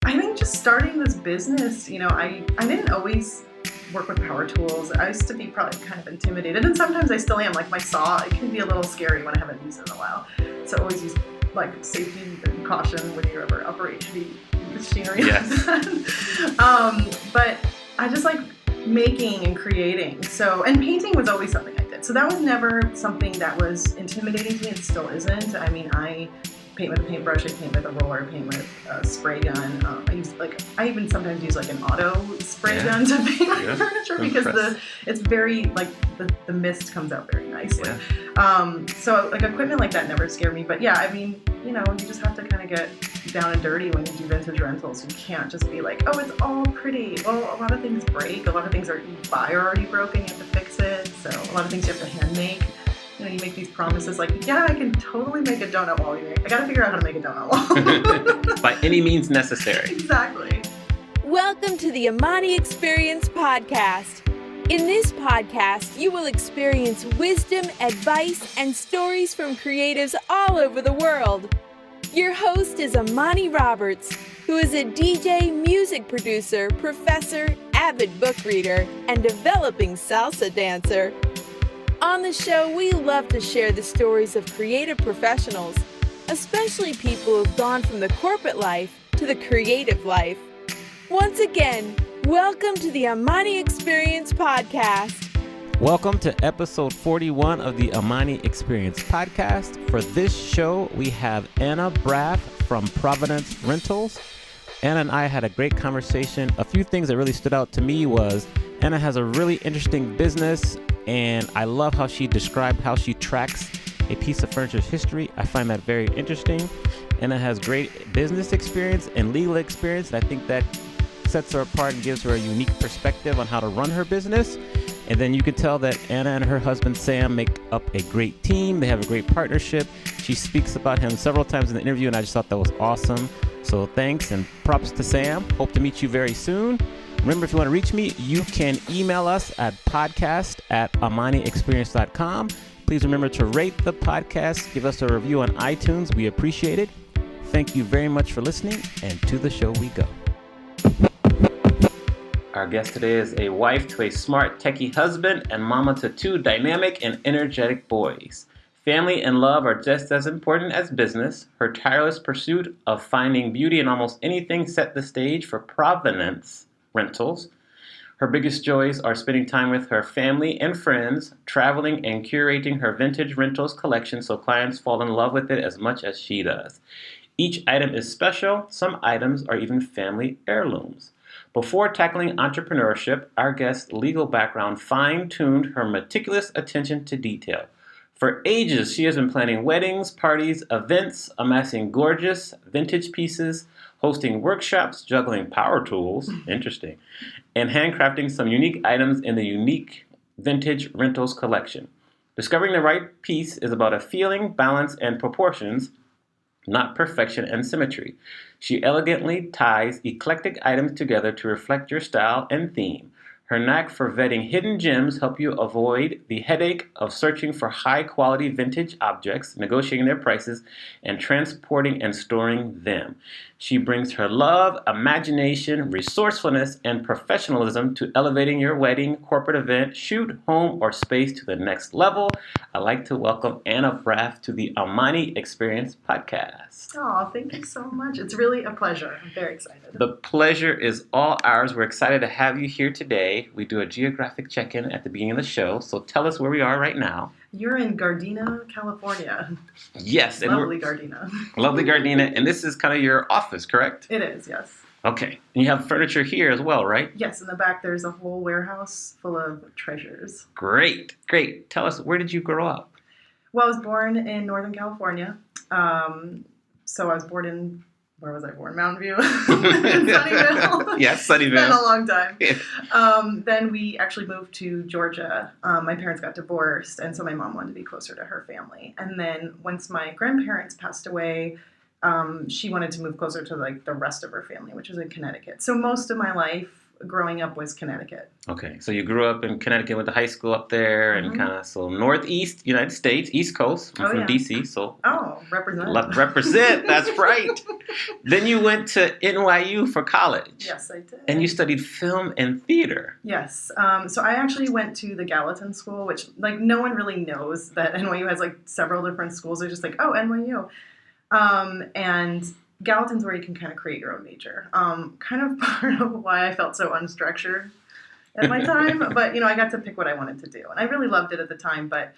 I think just starting this business, I didn't always work with power tools. I used to be probably kind of intimidated, and sometimes I still am. Like my saw, it can be a little scary when I haven't used it in a while. So always use like safety and caution when you ever operate heavy machinery. Yes. But I just like making and creating. And painting was always something I did. So that was never something that was intimidating to me. It still isn't. I mean, I paint with a paintbrush, I paint with a roller, I paint with a spray gun. I even sometimes use like an auto spray gun to paint my furniture because it's very like the mist comes out very nicely. Yeah. So like equipment like that never scared me. But yeah, I mean, you just have to kind of get down and dirty when you do vintage rentals. You can't just be like, oh, it's all pretty. Well, a lot of things break. A lot of things you buy are already broken. You have to fix it. So a lot of things you have to hand make. You make these promises like, yeah, I can totally make a donut wall. I got to figure out how to make a donut wall. By any means necessary. Exactly. Welcome to the Amani Experience Podcast. In this podcast, you will experience wisdom, advice, and stories from creatives all over the world. Your host is Amani Roberts, who is a DJ, music producer, professor, avid book reader, and developing salsa dancer. On the show, we love to share the stories of creative professionals, especially people who've gone from the corporate life to the creative life. Once again, welcome to the Amani Experience Podcast. Welcome to episode 41 of the Amani Experience Podcast. For this show, we have Anna Braff from Provenance Rentals. Anna and I had a great conversation. A few things that really stood out to me was Anna has a really interesting business, and I love how she described how she tracks a piece of furniture's history. I find that very interesting. Anna has great business experience and legal experience, and I think that sets her apart and gives her a unique perspective on how to run her business. And then you can tell that Anna and her husband Sam make up a great team. They have a great partnership. She speaks about him several times in the interview, and I just thought that was awesome. So thanks and props to Sam. Hope to meet you very soon. Remember, if you want to reach me, you can email us at podcast@amaniexperience.com. Please remember to rate the podcast. Give us a review on iTunes. We appreciate it. Thank you very much for listening, and to the show we go. Our guest today is a wife to a smart, techie husband and mama to two dynamic and energetic boys. Family and love are just as important as business. Her tireless pursuit of finding beauty in almost anything set the stage for Provenance Rentals. Her biggest joys are spending time with her family and friends, traveling and curating her vintage rentals collection so clients fall in love with it as much as she does. Each item is special. Some items are even family heirlooms. Before tackling entrepreneurship, our guest's legal background fine-tuned her meticulous attention to detail. For ages, she has been planning weddings, parties, events, amassing gorgeous vintage pieces, hosting workshops, juggling power tools, interesting, and handcrafting some unique items in the unique vintage rentals collection. Discovering the right piece is about a feeling, balance, and proportions, not perfection and symmetry. She elegantly ties eclectic items together to reflect your style and theme. Her knack for vetting hidden gems help you avoid the headache of searching for high-quality vintage objects, negotiating their prices, and transporting and storing them. She brings her love, imagination, resourcefulness, and professionalism to elevating your wedding, corporate event, shoot, home, or space to the next level. I'd like to welcome Anna Braff to the Amani Experience Podcast. Oh, thank you so much. It's really a pleasure. I'm very excited. The pleasure is all ours. We're excited to have you here today. We do a geographic check-in at the beginning of the show, so tell us where we are right now. You're in Gardena, California. Yes. Lovely Gardena. Lovely Gardena, and this is kind of your office, correct? It is, yes. Okay. And you have furniture here as well, right? Yes, in the back there's a whole warehouse full of treasures. Great. Tell us, where did you grow up? Well, I was born in Northern California. So I was born in, where was I born? Mountain View? Sunnyvale. Yes, Sunnyvale. It's been a long time. Yeah. Then we actually moved to Georgia. My parents got divorced, and so my mom wanted to be closer to her family. And then once my grandparents passed away, she wanted to move closer to like the rest of her family, which was in Connecticut. So most of my life growing up was Connecticut. Okay, so you grew up in Connecticut, went to high school up there, and kind of so northeast United States, East Coast. I'm from DC, so represent. That's right. Then you went to NYU for college. Yes, I did. And you studied film and theater. Yes. So I actually went to the Gallatin School, which like no one really knows that NYU has like several different schools. They're just like, oh, NYU. And Gallatin's where you can kind of create your own major. Kind of part of why I felt so unstructured at my time. But, I got to pick what I wanted to do. And I really loved it at the time. But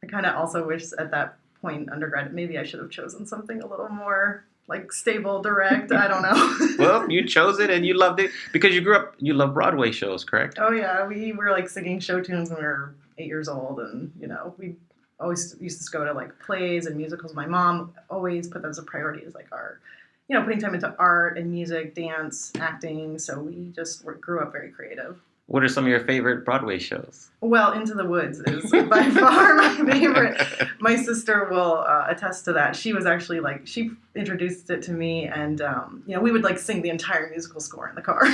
I kind of also wish at that point in undergrad, maybe I should have chosen something a little more like stable, direct. I don't know. Well, you chose it and you loved it because you grew up, you love Broadway shows, correct? Oh, yeah. We were like singing show tunes when we were 8 years old. And, we always used to go to like plays and musicals. My mom always put that as a priority as like our, putting time into art and music, dance, acting. So we just grew up very creative. What are some of your favorite Broadway shows? Well, Into the Woods is by far my favorite. My sister will attest to that. She was actually she introduced it to me, and we would like sing the entire musical score in the car,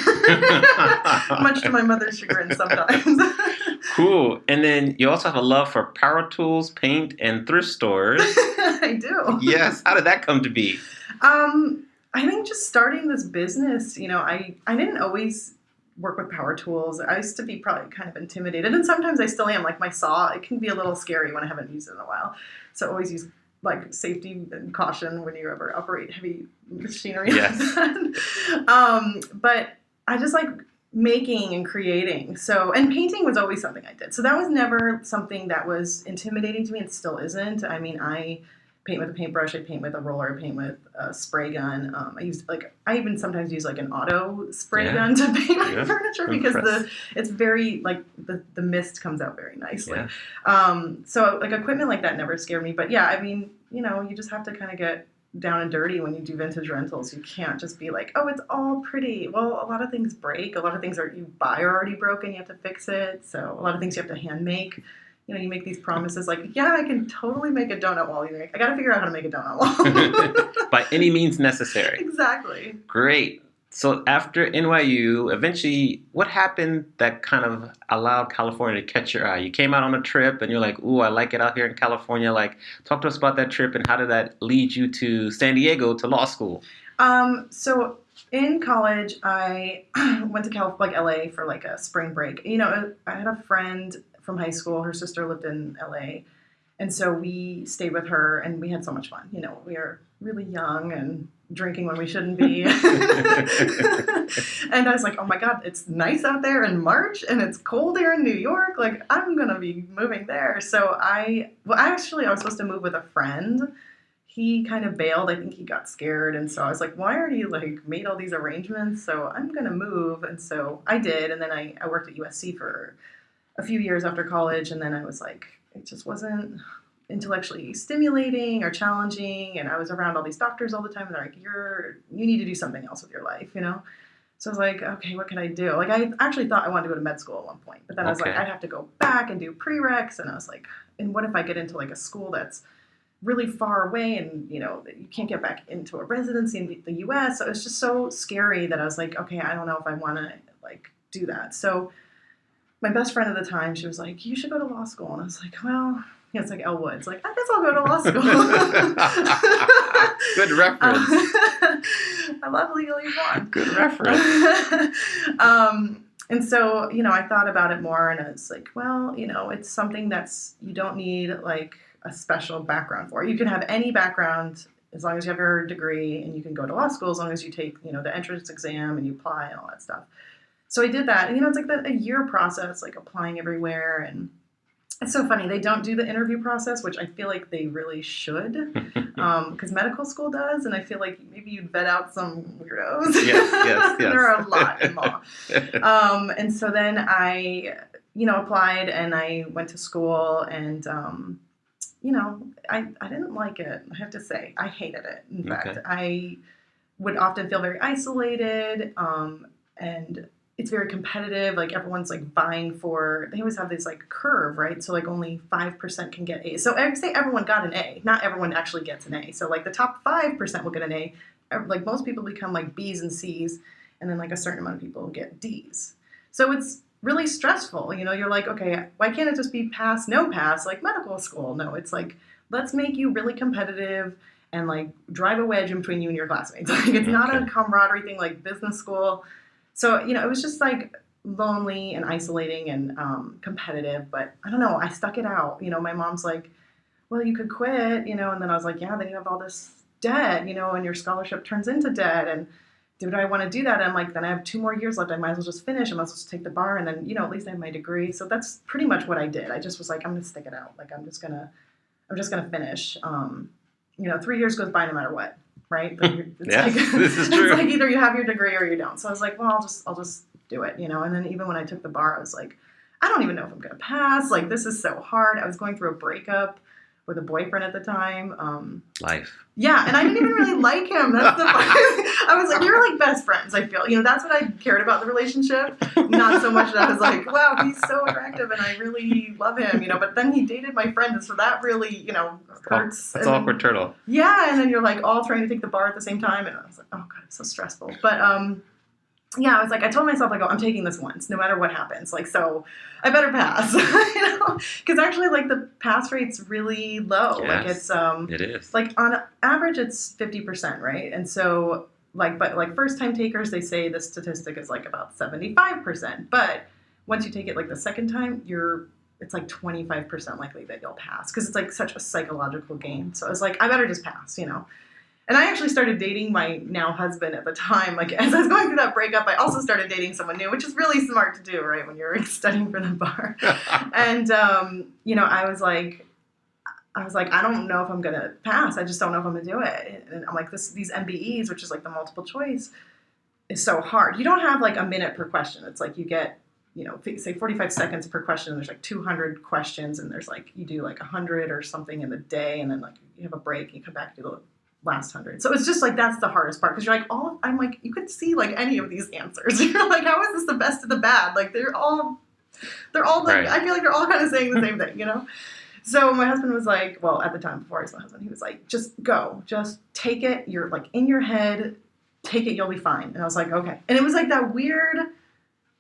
much to my mother's chagrin sometimes. Cool. And then you also have a love for power tools, paint, and thrift stores. I do. Yes. How did that come to be? I think just starting this business, I didn't always work with power tools. I used to be probably kind of intimidated, and sometimes I still am. Like my saw, it can be a little scary when I haven't used it in a while. So always use like safety and caution when you ever operate heavy machinery. Yes. But I just like making and creating. And painting was always something I did. So that was never something that was intimidating to me. It still isn't. I mean, I paint with a paintbrush, I paint with a roller, I paint with a spray gun. I even sometimes use like an auto spray gun to paint my furniture because it's very like the mist comes out very nicely. Yeah. So like equipment like that never scared me. But yeah, I mean, you just have to kind of get down and dirty when you do vintage rentals. You can't just be like, oh, it's all pretty. Well, a lot of things break. A lot of things you buy are already broken. You have to fix it. So a lot of things you have to hand make. You make these promises like, yeah, I can totally make a donut wall. I got to figure out how to make a donut wall. By any means necessary. Exactly. Great. So after NYU, eventually, what happened that kind of allowed California to catch your eye? You came out on a trip and you're like, ooh, I like it out here in California. Like, talk to us about that trip and how did that lead you to San Diego to law school? So in college, I went to LA for like a spring break. I had a friend from high school. Her sister lived in LA. And so we stayed with her and we had so much fun. We were really young and drinking when we shouldn't be. And I was like, oh my God, it's nice out there in March and it's cold here in New York. Like, I'm going to be moving there. So I was supposed to move with a friend. He kind of bailed. I think he got scared. And so I was like, well, I already made all these arrangements. So I'm going to move. And so I did. And then I worked at USC for a few years after college, and then I was like, it just wasn't intellectually stimulating or challenging, and I was around all these doctors all the time, and they're like, you need to do something else with your life, So I was like, okay, what can I do? Like, I actually thought I wanted to go to med school at one point, but then I was like, I'd have to go back and do prereqs, and I was like, and what if I get into like a school that's really far away, and you can't get back into a residency in the U.S. So it was just so scary that I was like, okay, I don't know if I want to like do that. So my best friend at the time, she was like, you should go to law school. And I was like, well, it's like Elle Woods. Like, I guess I'll go to law school. Good reference. I love Legally Blonde. Good reference. And so, I thought about it more and I was like, well, it's something you don't need like a special background for. You can have any background as long as you have your degree, and you can go to law school as long as you take, the entrance exam and you apply and all that stuff. So I did that, and it's like a year process, like applying everywhere, and it's so funny. They don't do the interview process, which I feel like they really should, because medical school does, and I feel like maybe you'd vet out some weirdos. Yes. There are a lot in law. And so then I, applied, and I went to school, and I didn't like it. I have to say, I hated it. In fact, I would often feel very isolated, and it's very competitive. Like everyone's like vying for, they always have this like curve, right? So like only 5% can get A's. So say everyone got an A, not everyone actually gets an A. So like the top 5% will get an A. Like most people become like B's and C's, and then like a certain amount of people get Ds. So it's really stressful. You're like, okay, why can't it just be pass, no pass, like medical school? No, it's like, let's make you really competitive and like drive a wedge in between you and your classmates. Like it's not a camaraderie thing like business school. So, it was just like lonely and isolating and competitive, but I don't know, I stuck it out. My mom's like, well, you could quit, and then I was like, yeah, then you have all this debt, and your scholarship turns into debt, and do I want to do that? And I'm like, then I have 2 more years left. I might as well just finish. I might as well just take the bar. And then, at least I have my degree. So that's pretty much what I did. I just was like, I'm going to stick it out. Like, I'm just going to finish. 3 years goes by no matter what. Right. Yes, this is true. It's like either you have your degree or you don't. So I was like, well, I'll just do it, and then even when I took the bar, I was like, I don't even know if I'm going to pass. Like, this is so hard. I was going through a breakup with a boyfriend at the time. Life. Yeah, and I didn't even really like him. That's the I was like, we were like best friends, I feel. That's what I cared about the relationship. Not so much that I was like, wow, he's so attractive and I really love him, but then he dated my friend, and so that really, hurts. That's awkward turtle. Yeah, and then you're like all trying to take the bar at the same time, and I was like, oh God, it's so stressful. But yeah, I was like, I told myself, like, oh, I'm taking this once, no matter what happens. Like, so I better pass, because actually, like, the pass rate's really low. Yes, like, it is. Like, on average, it's 50%, right? And so, like, but, like, first-time takers, they say the statistic is, like, about 75%. But once you take it, like, the second time, it's, like, 25% likely that you'll pass, because it's, like, such a psychological game. So I was like, I better just pass, And I actually started dating my now husband at the time. Like, as I was going through that breakup, I also started dating someone new, which is really smart to do, right, when you're studying for the bar. And, I was like, I don't know if I'm going to pass. I just don't know if I'm going to do it. And I'm like, these MBEs, which is like the multiple choice, is so hard. You don't have like a minute per question. It's like you get, say 45 seconds per question, and there's like 200 questions, and there's like, you do like 100 or something in the day, and then like you have a break, and you come back and do the last 100. So it's just like, that's the hardest part, because you're like, I'm like, you could see like any of these answers. You're like, how is this the best of the bad? Like, they're all like, right. I feel like they're all kind of saying the same thing, So my husband was like, well, at the time before I was my husband, he was like, just go, just take it. You're like in your head, take it, you'll be fine. And I was like, okay. And it was like that weird,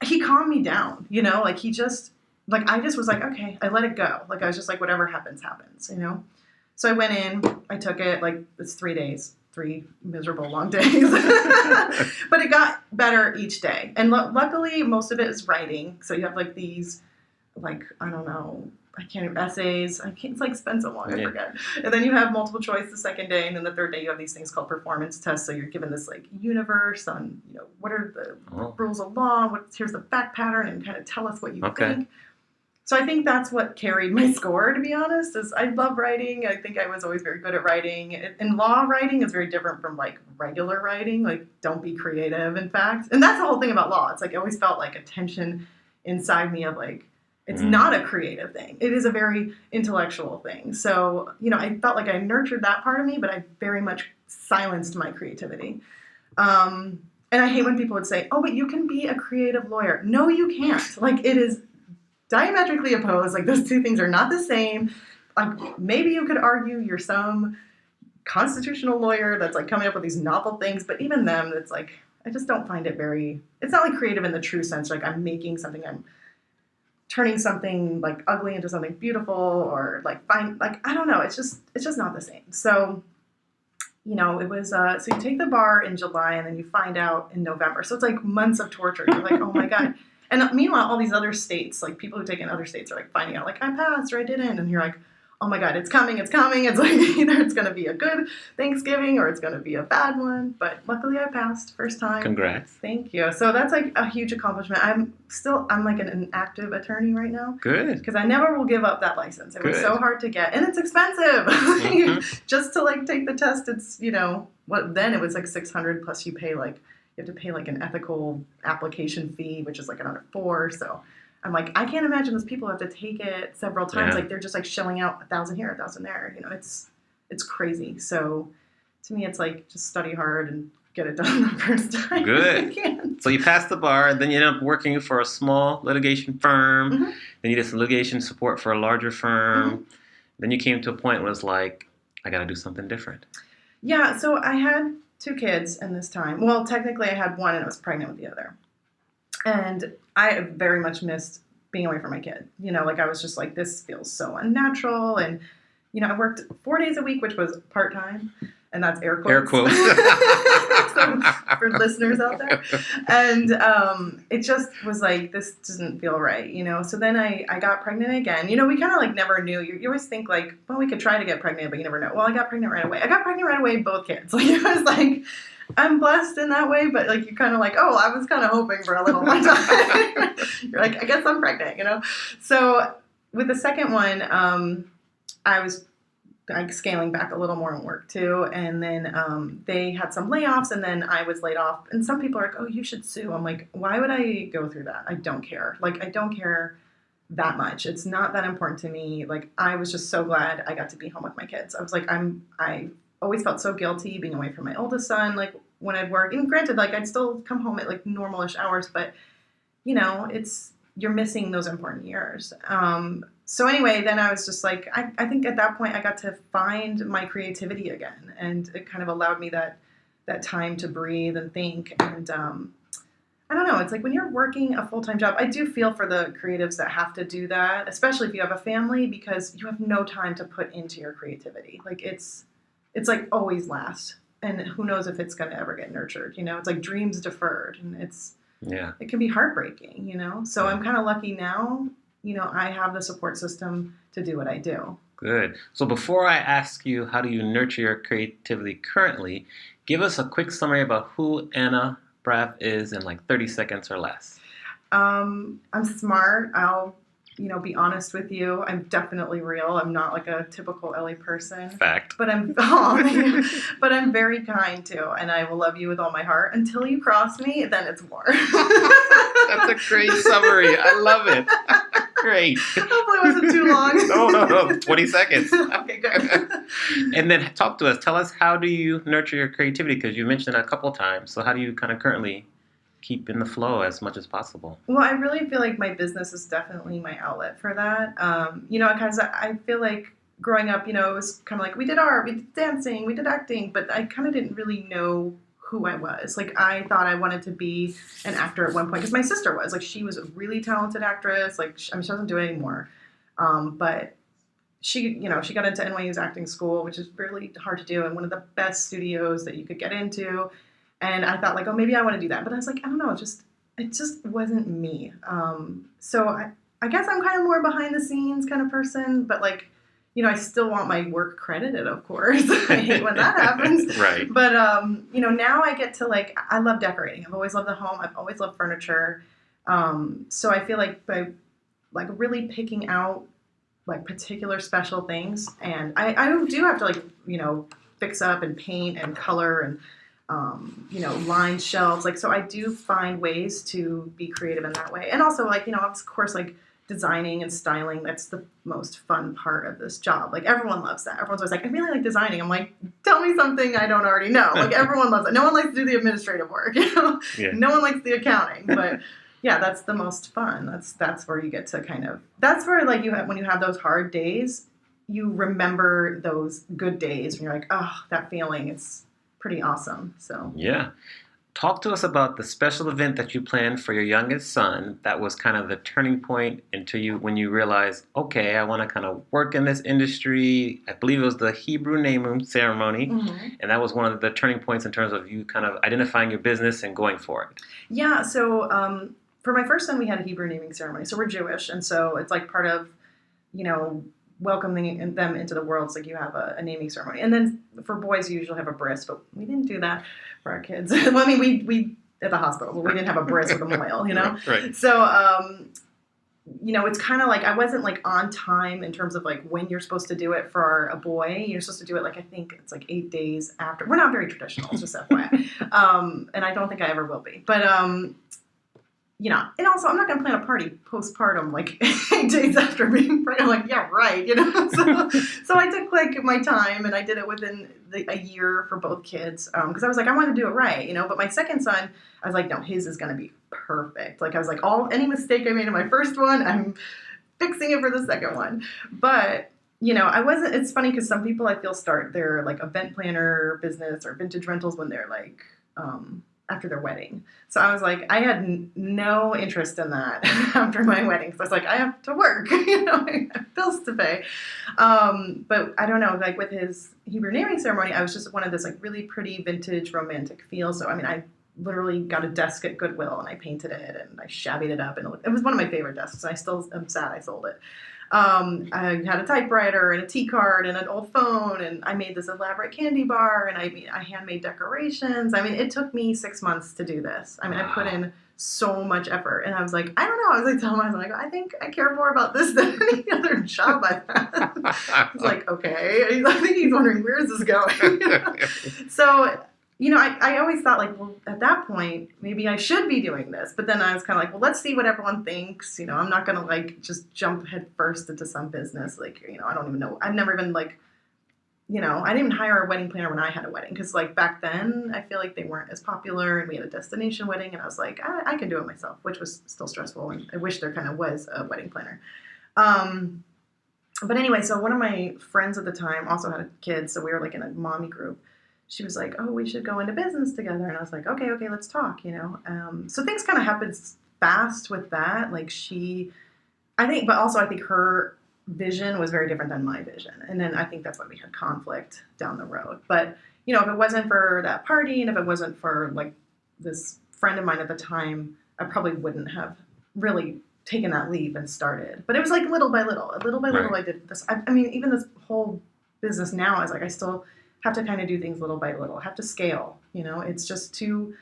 he calmed me down, like he just, like, I just was like, okay, I let it go. Like, I was just like, whatever happens, happens, So I went in, I took it, like, it's 3 days, 3 miserable long days. But it got better each day. And luckily, most of it is writing. So you have, like, these, like, I don't know, essays. It's, like, spent so long, I forget. And then you have multiple choice the second day. And then the third day, you have these things called performance tests. So you're given this, like, universe on, what are the rules of law? Here's the fact pattern, and kind of tell us what you think. So I think that's what carried my score, to be honest, is I love writing. I think I was always very good at writing. And law writing is very different from, like, regular writing. Like, don't be creative, in fact. And that's the whole thing about law. It's like, I always felt like a tension inside me of, like, it's not a creative thing. It is a very intellectual thing. So, I felt like I nurtured that part of me, but I very much silenced my creativity. And I hate when people would say, oh, but you can be a creative lawyer. No, you can't. Like, it is diametrically opposed. Like, those two things are not the same. Like, maybe you could argue you're some constitutional lawyer that's like coming up with these novel things, but even them, it's like, I just don't find it it's not like creative in the true sense. Like, I'm making something, I'm turning something like ugly into something beautiful, or like I don't know. It's just not the same. So, it was, so you take the bar in July, and then you find out in November. So it's like months of torture. You're like, oh my God. And meanwhile, all these other states, like people who take in other states, are like finding out, like, I passed or I didn't. And you're like, oh my God, it's coming. It's like, either it's going to be a good Thanksgiving or it's going to be a bad one. But luckily I passed first time. Congrats. Thank you. So that's like a huge accomplishment. I'm like an active attorney right now. Good. Because I never will give up that license. It was so hard to get, and it's expensive. Just to like take the test, it's, then it was like $600 plus you have to pay like an ethical application fee, which is like another $400. So I'm like, I can't imagine those people have to take it several times. Yeah. Like, they're just like shelling out $1,000 here, $1,000 there. It's crazy. So to me, it's like, just study hard and get it done the first time. Good. So you passed the bar, then you ended up working for a small litigation firm. Mm-hmm. Then you did some litigation support for a larger firm. Mm-hmm. Then you came to a point where it's like, I got to do something different. Yeah. So I had 2 kids in this time. Well, technically I had one and I was pregnant with the other. And I very much missed being away from my kid. You know, like I was just like, this feels so unnatural. And, you know, I worked 4 days a week, which was part-time. And that's air quotes. Air quotes. So, for listeners out there. And it just was like, this doesn't feel right, you know? So then I got pregnant again. You know, we kind of like never knew. You always think like, well, we could try to get pregnant, but you never know. Well, I got pregnant right away. I got pregnant right away, both kids. Like, it was like, I'm blessed in that way, but like, you're kind of like, oh, I was kind of hoping for a little more time. You're like, I guess I'm pregnant, you know? So with the second one, I was like scaling back a little more in work too. And then they had some layoffs and then I was laid off. And some people are like, oh, you should sue. I'm like, why would I go through that? I don't care. Like, I don't care that much. It's not that important to me. Like, I was just so glad I got to be home with my kids. I was like, I always felt so guilty being away from my oldest son, like when I'd work. And granted, like I'd still come home at like normal-ish hours, but you know, you're missing those important years. So anyway, then I was just like, I think at that point I got to find my creativity again. And it kind of allowed me that time to breathe and think. And I don't know, it's like when you're working a full-time job, I do feel for the creatives that have to do that, especially if you have a family, because you have no time to put into your creativity. Like it's like always last. And who knows if it's going to ever get nurtured, you know? It's like dreams deferred, and it can be heartbreaking, you know? So I'm kind of lucky now, you know, I have the support system to do what I do. Good. So before I ask you how do you nurture your creativity currently, give us a quick summary about who Anna Braff is in like 30 seconds or less. I'm smart. I'll, you know, be honest with you. I'm definitely real. I'm not like a typical LA person. Fact. But I'm very kind too, and I will love you with all my heart until you cross me. Then it's war. That's a great summary. I love it. Great. Hopefully it wasn't too long. No. 20 seconds. Okay, good. And then talk to us. Tell us, how do you nurture your creativity? Because you mentioned it a couple times. So how do you kind of currently keep in the flow as much as possible? Well, I really feel like my business is definitely my outlet for that. You know, because I feel like growing up, you know, it was kind of like we did art, we did dancing, we did acting, but I kind of didn't really know who I was. Like, I thought I wanted to be an actor at one point because my sister was. Like, she was a really talented actress. Like, I mean, she doesn't do it anymore. But she, you know, she got into NYU's acting school, which is really hard to do, and one of the best studios that you could get into. And I thought, like, oh, maybe I want to do that. But I was like, I don't know, it just wasn't me. So I guess I'm kind of more behind the scenes kind of person, but like, you know, I still want my work credited, of course. I hate when that happens. Right. But, you know, now I get to, like, I love decorating. I've always loved the home. I've always loved furniture. So I feel like by, like, really picking out, like, particular special things. And I do have to, like, you know, fix up and paint and color and, you know, line shelves. Like, so I do find ways to be creative in that way. And also, like, you know, of course, like, designing and styling, that's the most fun part of this job. Like, everyone loves that. Everyone's always like, I really like designing. I'm like, tell me something I don't already know. Like, everyone loves it. No one likes to do the administrative work, you know? Yeah. No one likes the accounting, but yeah, that's the most fun. That's where you get to kind of, that's where, like, when you have those hard days, you remember those good days and you're like, oh, that feeling, it's pretty awesome. So yeah. Talk to us about the special event that you planned for your youngest son. That was kind of the turning point into you when you realized, okay, I want to kind of work in this industry. I believe it was the Hebrew naming ceremony. Mm-hmm. And that was one of the turning points in terms of you kind of identifying your business and going for it. Yeah. So for my first son, we had a Hebrew naming ceremony. So we're Jewish. And so it's like part of, you know, welcoming them into the world. It's like you have a naming ceremony. And then for boys, you usually have a bris, but we didn't do that for our kids. Well, I mean, we at the hospital, but we didn't have a bris with a memorial, you know? Right. So, you know, it's kind of like, I wasn't like on time in terms of like when you're supposed to do it for a boy. You're supposed to do it like, I think it's like 8 days after. We're not very traditional, it's just FYI. And I don't think I ever will be. But, you know, and also I'm not going to plan a party postpartum like 8 days after being pregnant. I'm like, yeah, right, you know. So I took like my time and I did it within a year for both kids because I was like, I want to do it right, you know. But my second son, I was like, no, his is going to be perfect. Like I was like, any mistake I made in my first one, I'm fixing it for the second one. But I wasn't, it's funny because some people I feel start their like event planner business or vintage rentals when they're like, after their wedding. So I was like, I had no interest in that after my wedding. So I was like, I have to work, I have bills to pay. But I don't know, like with his Hebrew naming ceremony, I was just wanted this like really pretty vintage romantic feel. So, I mean, I literally got a desk at Goodwill and I painted it and I shabbied it up. And it was one of my favorite desks. And I still am sad I sold it. I had a typewriter and a tea card and an old phone, and I made this elaborate candy bar, and I handmade decorations. I mean, it took me 6 months to do this. I mean, I put in so much effort, and I was like, I don't know. I was like telling myself, like, I think I care more about this than any other job I've had. I was like, okay. I think he's wondering, where is this going? So, I always thought, like, well, at that point, maybe I should be doing this. But then I was kind of like, well, let's see what everyone thinks. I'm not going to, like, just jump head first into some business. Like, I don't even know. I've never even, like, I didn't even hire a wedding planner when I had a wedding. Because, like, back then, I feel like they weren't as popular. And we had a destination wedding. And I was like, I can do it myself, which was still stressful. And I wish there kind of was a wedding planner. But anyway, so one of my friends at the time also had a kid. So we were, like, in a mommy group. She was like, oh, we should go into business together. And I was like, okay, let's talk, So things kind of happened fast with that. Like I think her vision was very different than my vision. And then I think that's why we had conflict down the road. But, if it wasn't for that party and if it wasn't for like this friend of mine at the time, I probably wouldn't have really taken that leap and started. But it was like little by little I did this. I mean, even this whole business now is like, I still have to kind of do things little by little, have to scale, it's just too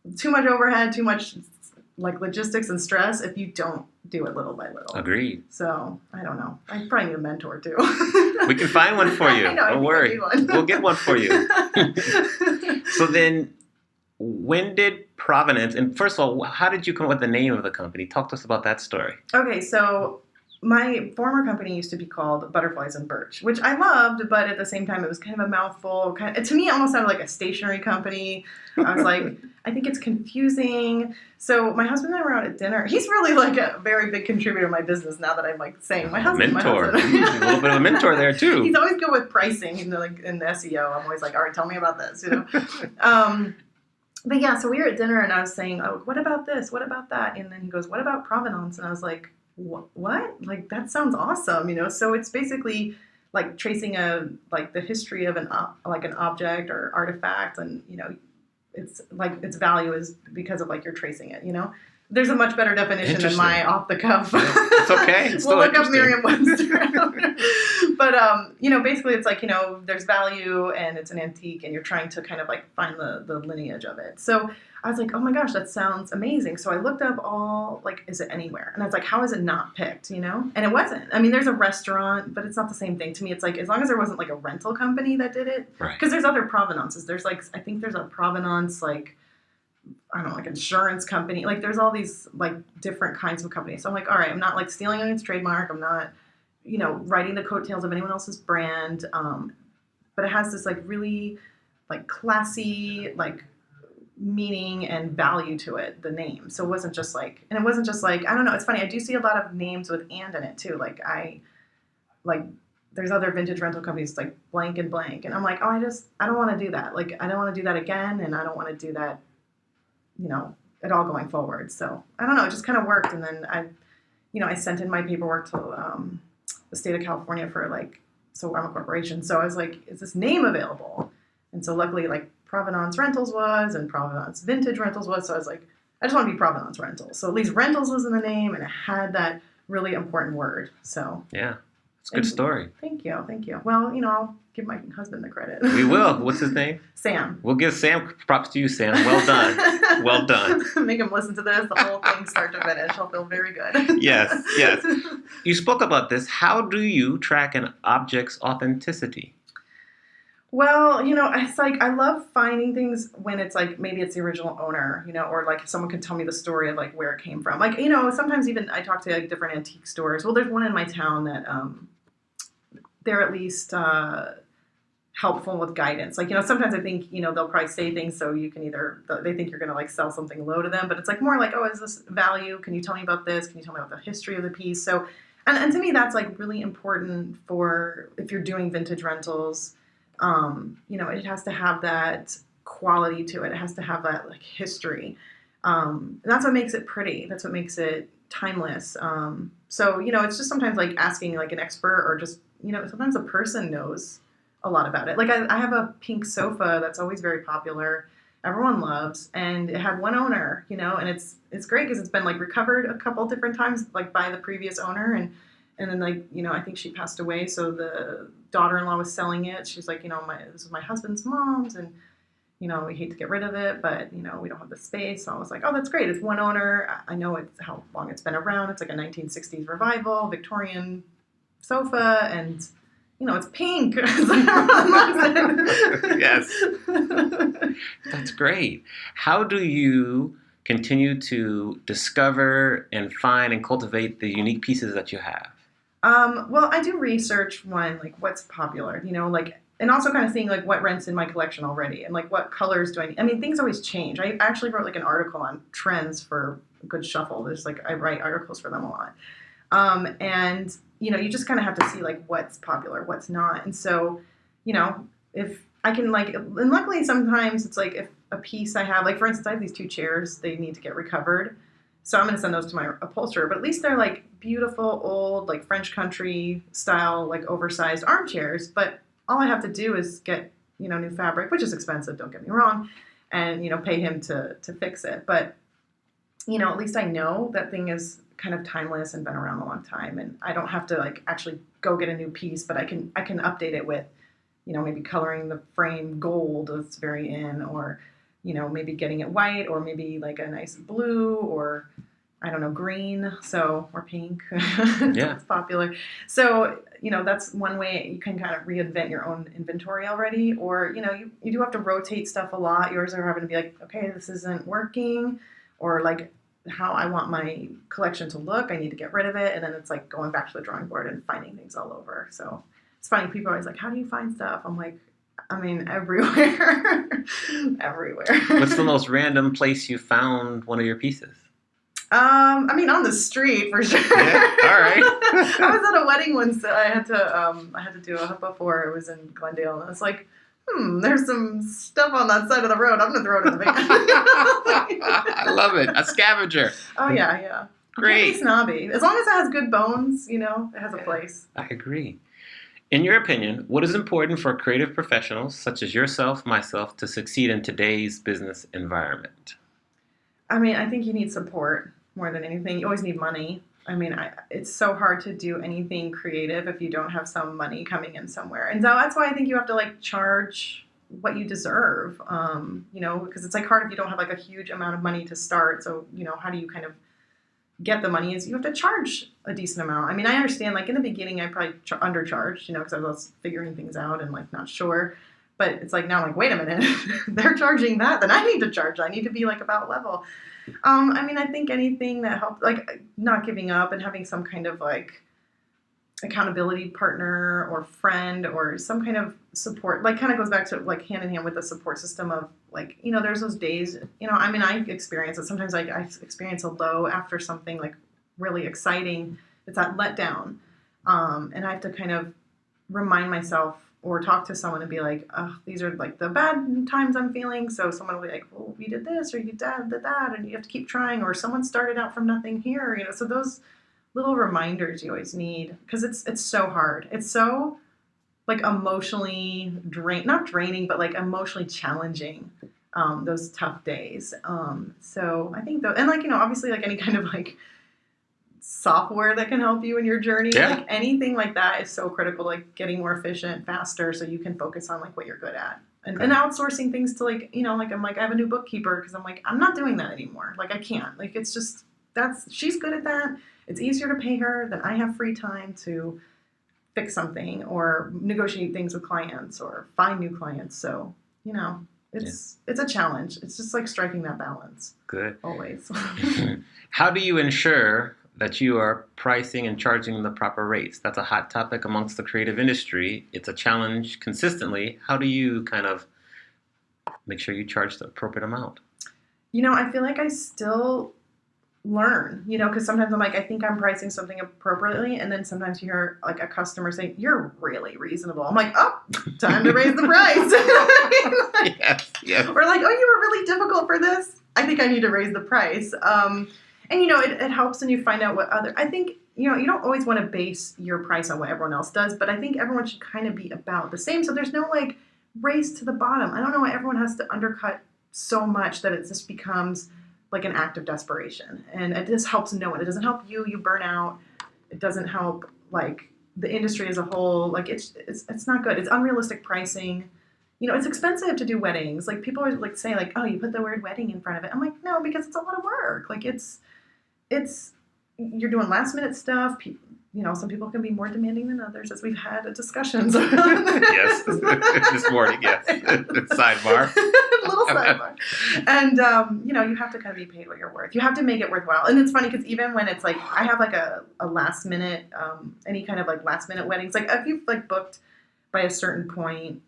much overhead, too much like logistics and stress if you don't do it little by little. Agreed. So I don't know. I probably need a mentor too. We can find one for you. I know, don't worry. We'll get one for you. So then when did Provenance, and first of all, how did you come up with the name of the company? Talk to us about that story. Okay, so my former company used to be called Butterflies and Birch, which I loved, but at the same time, it was kind of a mouthful. To me, it almost sounded like a stationery company. I was like, I think it's confusing. So my husband and I were out at dinner. He's really like a very big contributor to my business now that I'm like saying my husband. Mentor. My husband. A little bit of a mentor there too. He's always good with pricing, like in the SEO. I'm always like, all right, tell me about this, But yeah, so we were at dinner and I was saying, oh, what about this? What about that? And then he goes, what about Provenance? And I was like, what? Like, that sounds awesome, So it's basically like tracing the history of an object or artifact, and it's like its value is because of like you're tracing it. There's a much better definition than my off the cuff. It's okay. It's we'll look up interesting. Merriam-Webster. But basically it's like there's value and it's an antique and you're trying to kind of like find the lineage of it. So I was like, oh my gosh, that sounds amazing. So I looked up is it anywhere? And I was like, how is it not picked, And it wasn't. I mean, there's a restaurant, but it's not the same thing. To me, it's like, as long as there wasn't like a rental company that did it. Right. Because there's other Provenances. There's like, I think there's a Provenance, like, I don't know, like insurance company. Like there's all these like different kinds of companies. So I'm like, all right, I'm not like stealing on its trademark. I'm not, writing the coattails of anyone else's brand. But it has this like really like classy, like meaning and value to it, the name. So it wasn't just like, I don't know, it's funny. I do see a lot of names with and in it too. Like there's other vintage rental companies like blank and blank. And I'm like, oh, I don't want to do that. Like, I don't want to do that again. And I don't want to do that, at all going forward. So I don't know, it just kind of worked. And then I sent in my paperwork to the state of California so I'm a corporation. So I was like, is this name available? And so luckily like Provenance Rentals was, and Provenance Vintage Rentals was. So I was like, I just want to be Provenance Rentals. So at least rentals was in the name and it had that really important word. So yeah, it's a good story. Thank you. Well, I'll give my husband the credit. We will. What's his name? Sam. We'll give Sam props to you, Sam. Well done. Well done. Make him listen to this, the whole thing start to finish. He'll feel very good. Yes. You spoke about this. How do you track an object's authenticity? Well, it's like I love finding things when it's like maybe it's the original owner, or like if someone can tell me the story of like where it came from. Like, sometimes even I talk to like different antique stores. Well, there's one in my town that they're at least helpful with guidance. Like, sometimes I think, they'll probably say things so you can they think you're going to like sell something low to them, but it's like more like, oh, is this value? Can you tell me about this? Can you tell me about the history of the piece? So And to me, that's like really important for if you're doing vintage rentals. It has to have that quality to it. It has to have that like history. And that's what makes it pretty. That's what makes it timeless. So it's just sometimes like asking like an expert or just, sometimes a person knows a lot about it. Like I have a pink sofa that's always very popular. Everyone loves, and it had one owner, and it's great because it's been like recovered a couple different times, like by the previous owner. And then like, I think she passed away. So the daughter-in-law was selling it. She's like, this is my husband's mom's, and, we hate to get rid of it, but, we don't have the space. So I was like, oh, that's great. It's one owner. I know it's how long it's been around. It's like a 1960s revival, Victorian sofa, and, it's pink. So everyone loves it. Yes. That's great. How do you continue to discover and find and cultivate the unique pieces that you have? Well, I do research like what's popular, and also kind of seeing like what rents in my collection already and like what colors do I need. I mean, things always change. I actually wrote like an article on trends for Good Shuffle. There's like, I write articles for them a lot. And you just kind of have to see like what's popular, what's not. And so, if I can like, and luckily sometimes it's like if a piece I have, like for instance, I have these 2 chairs, they need to get recovered. So I'm going to send those to my upholsterer, but at least they're like beautiful, old, like French country style, like oversized armchairs. But all I have to do is get, new fabric, which is expensive, don't get me wrong, and, pay him to fix it. But, at least I know that thing is kind of timeless and been around a long time. And I don't have to like actually go get a new piece, but I can update it with, maybe coloring the frame gold that's very in, or, maybe getting it white, or maybe like a nice blue, or I don't know, green, or pink. Yeah. It's popular. So, that's one way you can kind of reinvent your own inventory already. Or, you do have to rotate stuff a lot. Yours are having to be like, okay, this isn't working, or like how I want my collection to look. I need to get rid of it. And then it's like going back to the drawing board and finding things all over. So it's funny. People are always like, how do you find stuff? I'm like, everywhere. Everywhere. What's the most random place you found one of your pieces? On the street for sure. Yeah, all right. I was at a wedding once that I had to do a huppa for. It was in Glendale, and I was like, there's some stuff on that side of the road. I'm gonna throw it in the van. I love it. A scavenger. Oh yeah. Great. Can't be snobby. As long as it has good bones, it has a place. I agree. In your opinion, what is important for creative professionals such as yourself, myself, to succeed in today's business environment? I think you need support more than anything. You always need money. It's so hard to do anything creative if you don't have some money coming in somewhere. And so that's why I think you have to like charge what you deserve, because it's like hard if you don't have like a huge amount of money to start. So, how do you kind of get the money is you have to charge a decent amount. I understand like in the beginning, I probably undercharged, because I was figuring things out and like not sure. But it's like now I'm like, wait a minute, they're charging that, then I need to charge. I need to be like about level. I think anything that helps, like not giving up and having some kind of like accountability partner or friend or some kind of support, like kind of goes back to like hand in hand with the support system of like, there's those days, I experience it. Sometimes I experience a low after something like really exciting. It's that letdown. And I have to kind of remind myself or talk to someone and be like, oh, these are like the bad times I'm feeling. So someone will be like, well, you did this or you did that, and you have to keep trying, or someone started out from nothing here, so those little reminders you always need, because it's so hard. It's so like emotionally not draining, but like emotionally challenging, those tough days. So I think and like, obviously like any kind of like software that can help you in your journey. Yeah. Like anything like that is so critical, like getting more efficient, faster, so you can focus on like what you're good at. And outsourcing things to like, like I'm like, I have a new bookkeeper because I'm like, I'm not doing that anymore. Like I can't. Like it's just, she's good at that. It's easier to pay her than I have free time to fix something or negotiate things with clients or find new clients. So, it's a challenge. It's just like striking that balance. Good. Always. How do you ensure that you are pricing and charging the proper rates? That's a hot topic amongst the creative industry. It's a challenge consistently. How do you kind of make sure you charge the appropriate amount? I feel like I still learn, because sometimes I'm like, I think I'm pricing something appropriately, and then sometimes you hear like a customer say, "You're really reasonable." I'm like, "Oh, time to raise the price." Yes, yes. Or like, "Oh, you were really difficult for this. I think I need to raise the price." And it helps, and you find out what I think, you don't always want to base your price on what everyone else does, but I think everyone should kind of be about the same. So there's no like race to the bottom. I don't know why everyone has to undercut so much that it just becomes like an act of desperation. And it just helps no one. It doesn't help you burn out. It doesn't help like the industry as a whole. Like it's not good. It's unrealistic pricing. It's expensive to do weddings. Like people are like say like, "Oh, you put the word wedding in front of it." I'm like, "No, because it's a lot of work." Like it's you're doing last minute stuff. Some people can be more demanding than others, as we've had discussions. Yes, this morning, yes. Sidebar. Little sidebar. And, you have to kind of be paid what you're worth. You have to make it worthwhile. And it's funny because even when it's like, I have like a last minute, any kind of like last minute weddings, like if you've like booked by a certain point,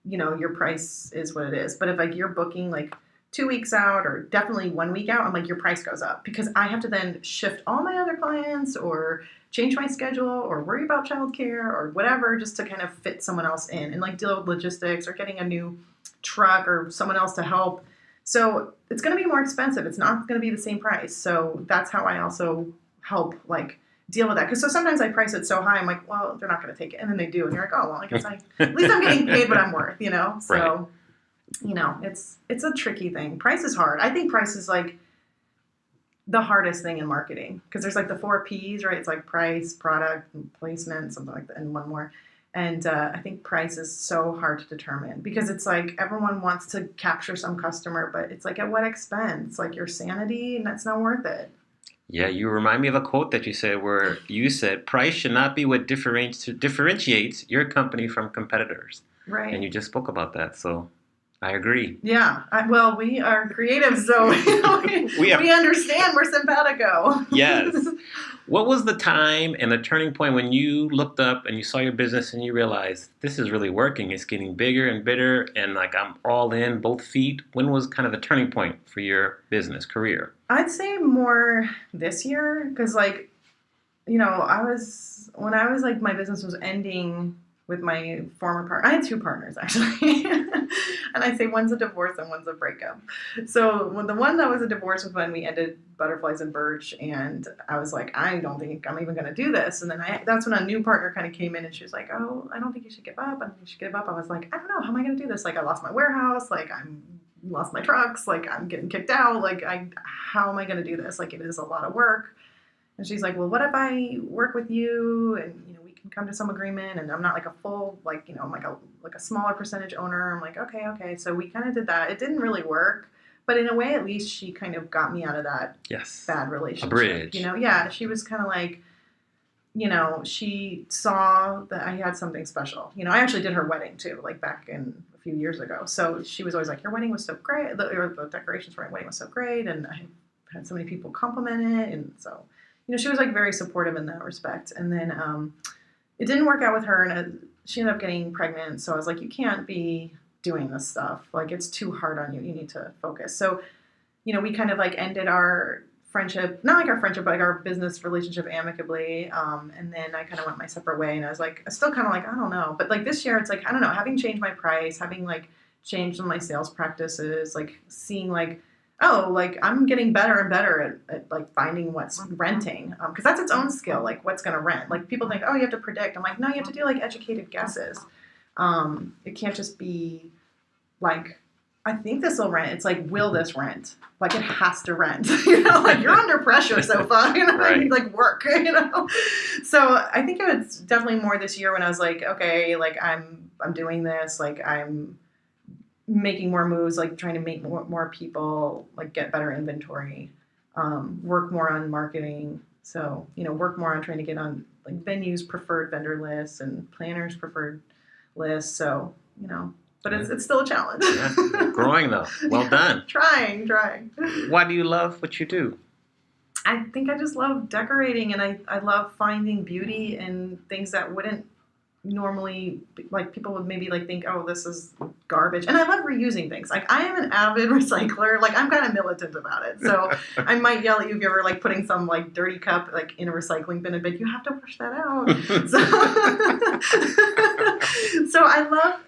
your price is what it is. But if like you're booking like 2 weeks out or definitely 1 week out, I'm like, your price goes up because I have to then shift all my other clients or change my schedule or worry about childcare or whatever just to kind of fit someone else in and like deal with logistics or getting a new truck or someone else to help. So it's going to be more expensive. It's not going to be the same price. So that's how I also help like deal with that. Because so sometimes I price it so high, I'm like, well, they're not going to take it. And then they do. And you're like, oh, well, I guess at least I'm getting paid what I'm worth, So, right. It's a tricky thing. Price is hard. I think price is like the hardest thing in marketing because there's like the 4 P's, right? It's like price, product, and placement, something like that, and one more. And I think price is so hard to determine because it's like everyone wants to capture some customer, but it's like at what expense? Like your sanity, and that's not worth it. Yeah, you remind me of a quote that you said where you said, "Price should not be what differentiates your company from competitors." Right. And you just spoke about that, so I agree. Yeah. Well, we are creative, so we understand. We're simpatico. Yes. What was the time and the turning point when you looked up and you saw your business and you realized this is really working? It's getting bigger and bigger, and like I'm all in, both feet. When was kind of the turning point for your business career? I'd say more this year because, like, when I was like my business was ending with my former partner. I had 2 partners actually, and I say one's a divorce and one's a breakup. So when the one that was a divorce was when we ended Butterflies and Birch, and I was like, I don't think I'm even going to do this. And then that's when a new partner kind of came in, and she was like, "Oh, I don't think you should give up. I don't think you should give up." I was like, I don't know, how am I going to do this? Like, I lost my warehouse. Like, lost my trucks. Like, I'm getting kicked out. Like, how am I going to do this? Like, it is a lot of work. And she's like, "Well, what if I work with you and, we can come to some agreement and I'm not like a full, like, I'm like a smaller percentage owner." I'm like, okay. So we kind of did that. It didn't really work, but in a way, at least she kind of got me out of that bad relationship. A bridge. Yeah, she was kind of like, she saw that I had something special. I actually did her wedding too, like back in a few years ago. So she was always like, "Your wedding was so great. The decorations for my wedding was so great." And I had so many people compliment it. And so, she was like very supportive in that respect. And then it didn't work out with her, and she ended up getting pregnant. So I was like, "You can't be doing this stuff. Like, it's too hard on you. You need to focus." So, we kind of like ended our friendship, not like our friendship, but like our business relationship amicably. And then I kind of went my separate way, and I was like, I still kind of like, I don't know. But like this year, it's like, I don't know, having changed my price, having like changed my sales practices, like seeing like, oh, like I'm getting better and better at like finding what's renting. Because that's its own skill, like what's going to rent. Like people think, oh, you have to predict. I'm like, no, you have to do like educated guesses. It can't just be like, I think this will rent. It's like, will this rent? Like it has to rent. Like you're under pressure so far. Right. Like work. So I think it was definitely more this year when I was like, okay, like I'm doing this. Like I'm making more moves, like trying to make more people like get better inventory, work more on marketing. So, work more on trying to get on like venues preferred vendor lists and planners preferred lists. So, but it's still a challenge. Yeah. Growing though. Well done. Trying. Why do you love what you do? I think I just love decorating, and I love finding beauty in things that wouldn't normally like people would maybe like think, oh, this is garbage. And I love reusing things. Like I am an avid recycler. Like I'm kind of militant about it. So I might yell at you if you're ever like putting some like dirty cup like in a recycling bin and be like, you have to push that out. So I love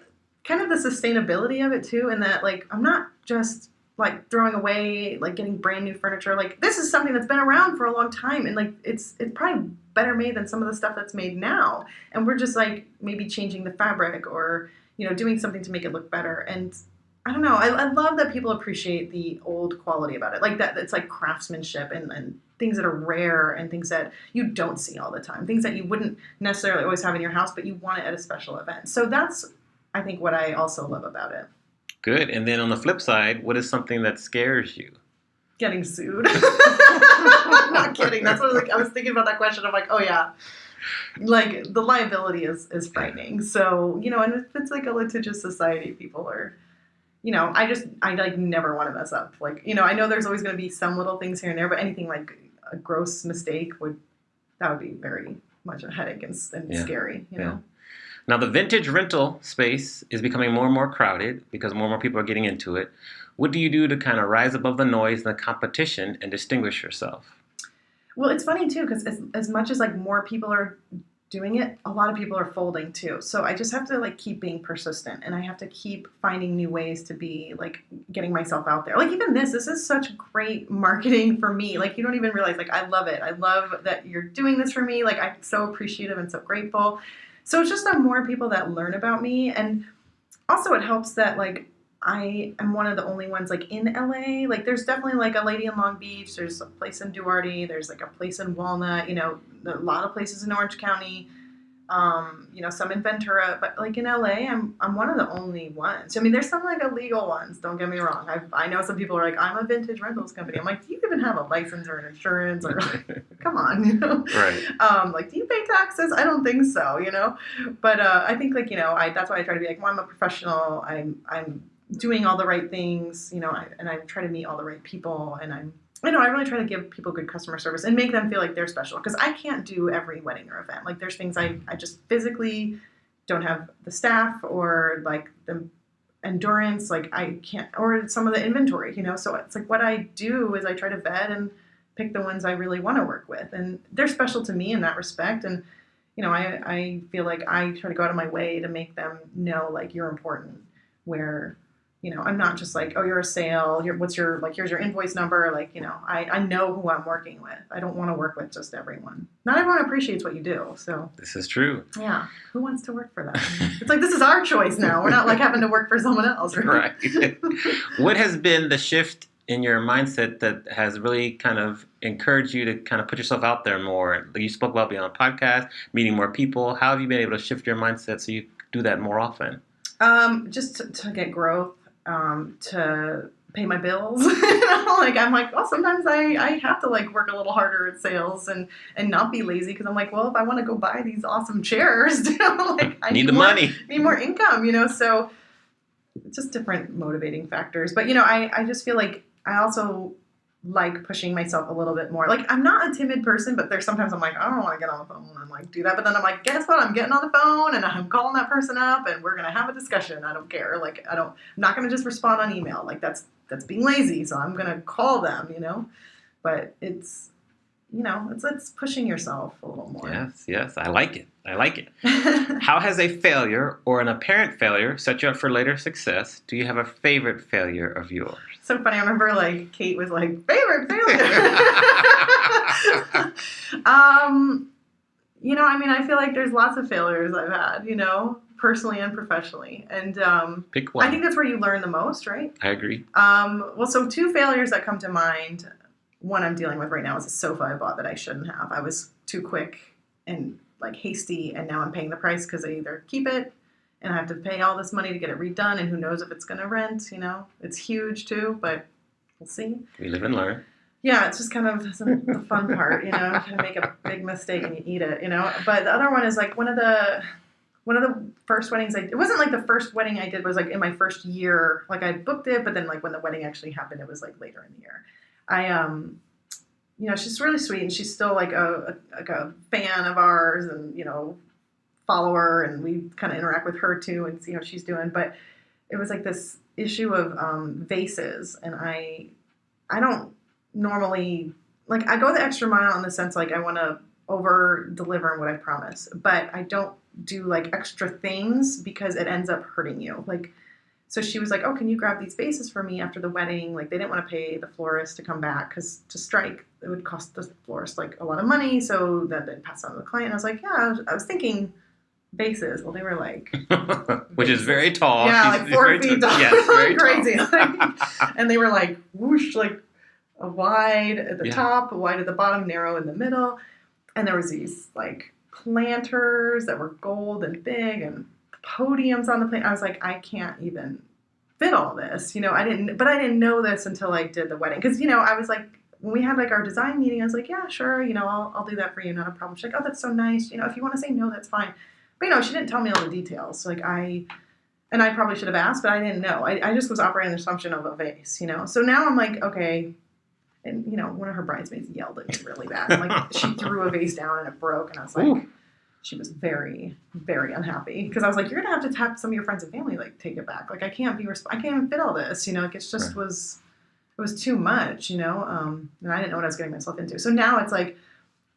kind of the sustainability of it too, and that like I'm not just like throwing away like getting brand new furniture. Like this is something that's been around for a long time, and like it's probably better made than some of the stuff that's made now, and we're just like maybe changing the fabric or doing something to make it look better. And I don't know, I love that people appreciate the old quality about it, like that it's like craftsmanship and things that are rare and things that you don't see all the time, things that you wouldn't necessarily always have in your house, but you want it at a special event. So that's, I think, what I also love about it. Good. And then on the flip side, what is something that scares you? Getting sued. I'm not kidding. That's what I was thinking about that question. I'm like, oh yeah, like the liability is frightening. So and if it's like a litigious society, people are, I like never want to mess up. Like I know there's always going to be some little things here and there, but anything like a gross mistake would be very much a headache and scary. You know. Now, the vintage rental space is becoming more and more crowded because more and more people are getting into it. What do you do to kind of rise above the noise and the competition and distinguish yourself? Well, it's funny, too, because as much as, like, more people are doing it, a lot of people are folding, too. So I just have to, like, keep being persistent, and I have to keep finding new ways to be, like, getting myself out there. Like, even this is such great marketing for me. Like, you don't even realize, like, I love it. I love that you're doing this for me. Like, I'm so appreciative and so grateful. So it's just that more people that learn about me. And also it helps that like I am one of the only ones like in LA. Like there's definitely like a lady in Long Beach. There's a place in Duarte. There's like a place in Walnut, a lot of places in Orange County, some in Ventura, but like in LA, I'm one of the only ones. I mean, there's some like illegal ones. Don't get me wrong. I know some people are like, I'm a vintage rentals company. I'm like, do you even have a license or an insurance or like, come on, Right. Like, do you pay taxes? I don't think so, but I think like, that's why I try to be like, well, I'm a professional. I'm doing all the right things, and I try to meet all the right people, and I really try to give people good customer service and make them feel like they're special, because I can't do every wedding or event. Like there's things I just physically don't have the staff or like the endurance, like I can't, or some of the inventory, so it's like what I do is I try to vet and pick the ones I really want to work with, and they're special to me in that respect. And I feel like I try to go out of my way to make them know like you're important, where I'm not just like, oh, you're a sale. Here's your invoice number. Like, I know who I'm working with. I don't want to work with just everyone. Not everyone appreciates what you do. So this is true. Yeah. Who wants to work for that? It's like, this is our choice now. We're not like having to work for someone else. Right. What has been the shift in your mindset that has really kind of encouraged you to kind of put yourself out there more? Like you spoke about being on a podcast, meeting more people. How have you been able to shift your mindset so you do that more often? Just to get growth. To pay my bills. Like I'm like, well, sometimes I have to like work a little harder at sales and not be lazy, because I'm like, well, if I want to go buy these awesome chairs, like I need the money, need more income, so just different motivating factors. But I just feel like I also like pushing myself a little bit more. Like I'm not a timid person, but there's sometimes I'm like, I don't want to get on the phone and like do that. But then I'm like, guess what? I'm getting on the phone and I'm calling that person up and we're going to have a discussion. I don't care. Like I'm not going to just respond on email. Like that's being lazy. So I'm going to call them, but it's, it's pushing yourself a little more. Yes. I like it. How has a failure or an apparent failure set you up for later success? Do you have a favorite failure of yours? So funny. I remember like Kate was like, favorite failure. I feel like there's lots of failures I've had, personally and professionally. And pick one. I think that's where you learn the most, right? I agree. So two failures that come to mind. One I'm dealing with right now is a sofa I bought that I shouldn't have. I was too quick and like hasty, and now I'm paying the price because I either keep it and I have to pay all this money to get it redone, and who knows if it's going to rent, It's huge too, but we'll see. We live and learn. Yeah, it's just kind of the fun part, You make a big mistake and you eat it, But the other one is like one of the first weddings it wasn't like the first wedding I did was like in my first year. Like I booked it, but then like when the wedding actually happened, it was like later in the year. She's really sweet, and she's still like a fan of ours, and follow her and we kind of interact with her too and see how she's doing. But it was like this issue of vases, and I don't normally, like, I go the extra mile in the sense like I want to over deliver on what I promise, but I don't do like extra things because it ends up hurting you. Like, so she was like, oh, can you grab these vases for me after the wedding? Like, they didn't want to pay the florist to come back because to strike, it would cost the florist like a lot of money. So that they'd pass on to the client. And I was like, yeah, I was thinking vases. Well, they were like, which is very tall. Yeah, like 4 feet tall. Yes, very crazy. And they were like whoosh, like a wide at the top, a wide at the bottom, narrow in the middle. And there was these like planters that were gold and big and podiums on the plane. I was like, I can't even fit all this. I didn't know this until I did the wedding. Because, I was like, when we had like our design meeting, I was like, yeah, sure. I'll do that for you. Not a problem. She's like, oh, that's so nice. If you want to say no, that's fine. But, she didn't tell me all the details. So, like, I probably should have asked, but I didn't know. I just was operating the assumption of a vase, So now I'm like, okay. And, one of her bridesmaids yelled at me really bad. And, like, she threw a vase down and it broke. And I was like, ooh. She was very, very unhappy. Because I was like, you're going to have some of your friends and family, like, take it back. Like, I can't even fit all this, Like, it's just it was too much, and I didn't know what I was getting myself into. So now it's like,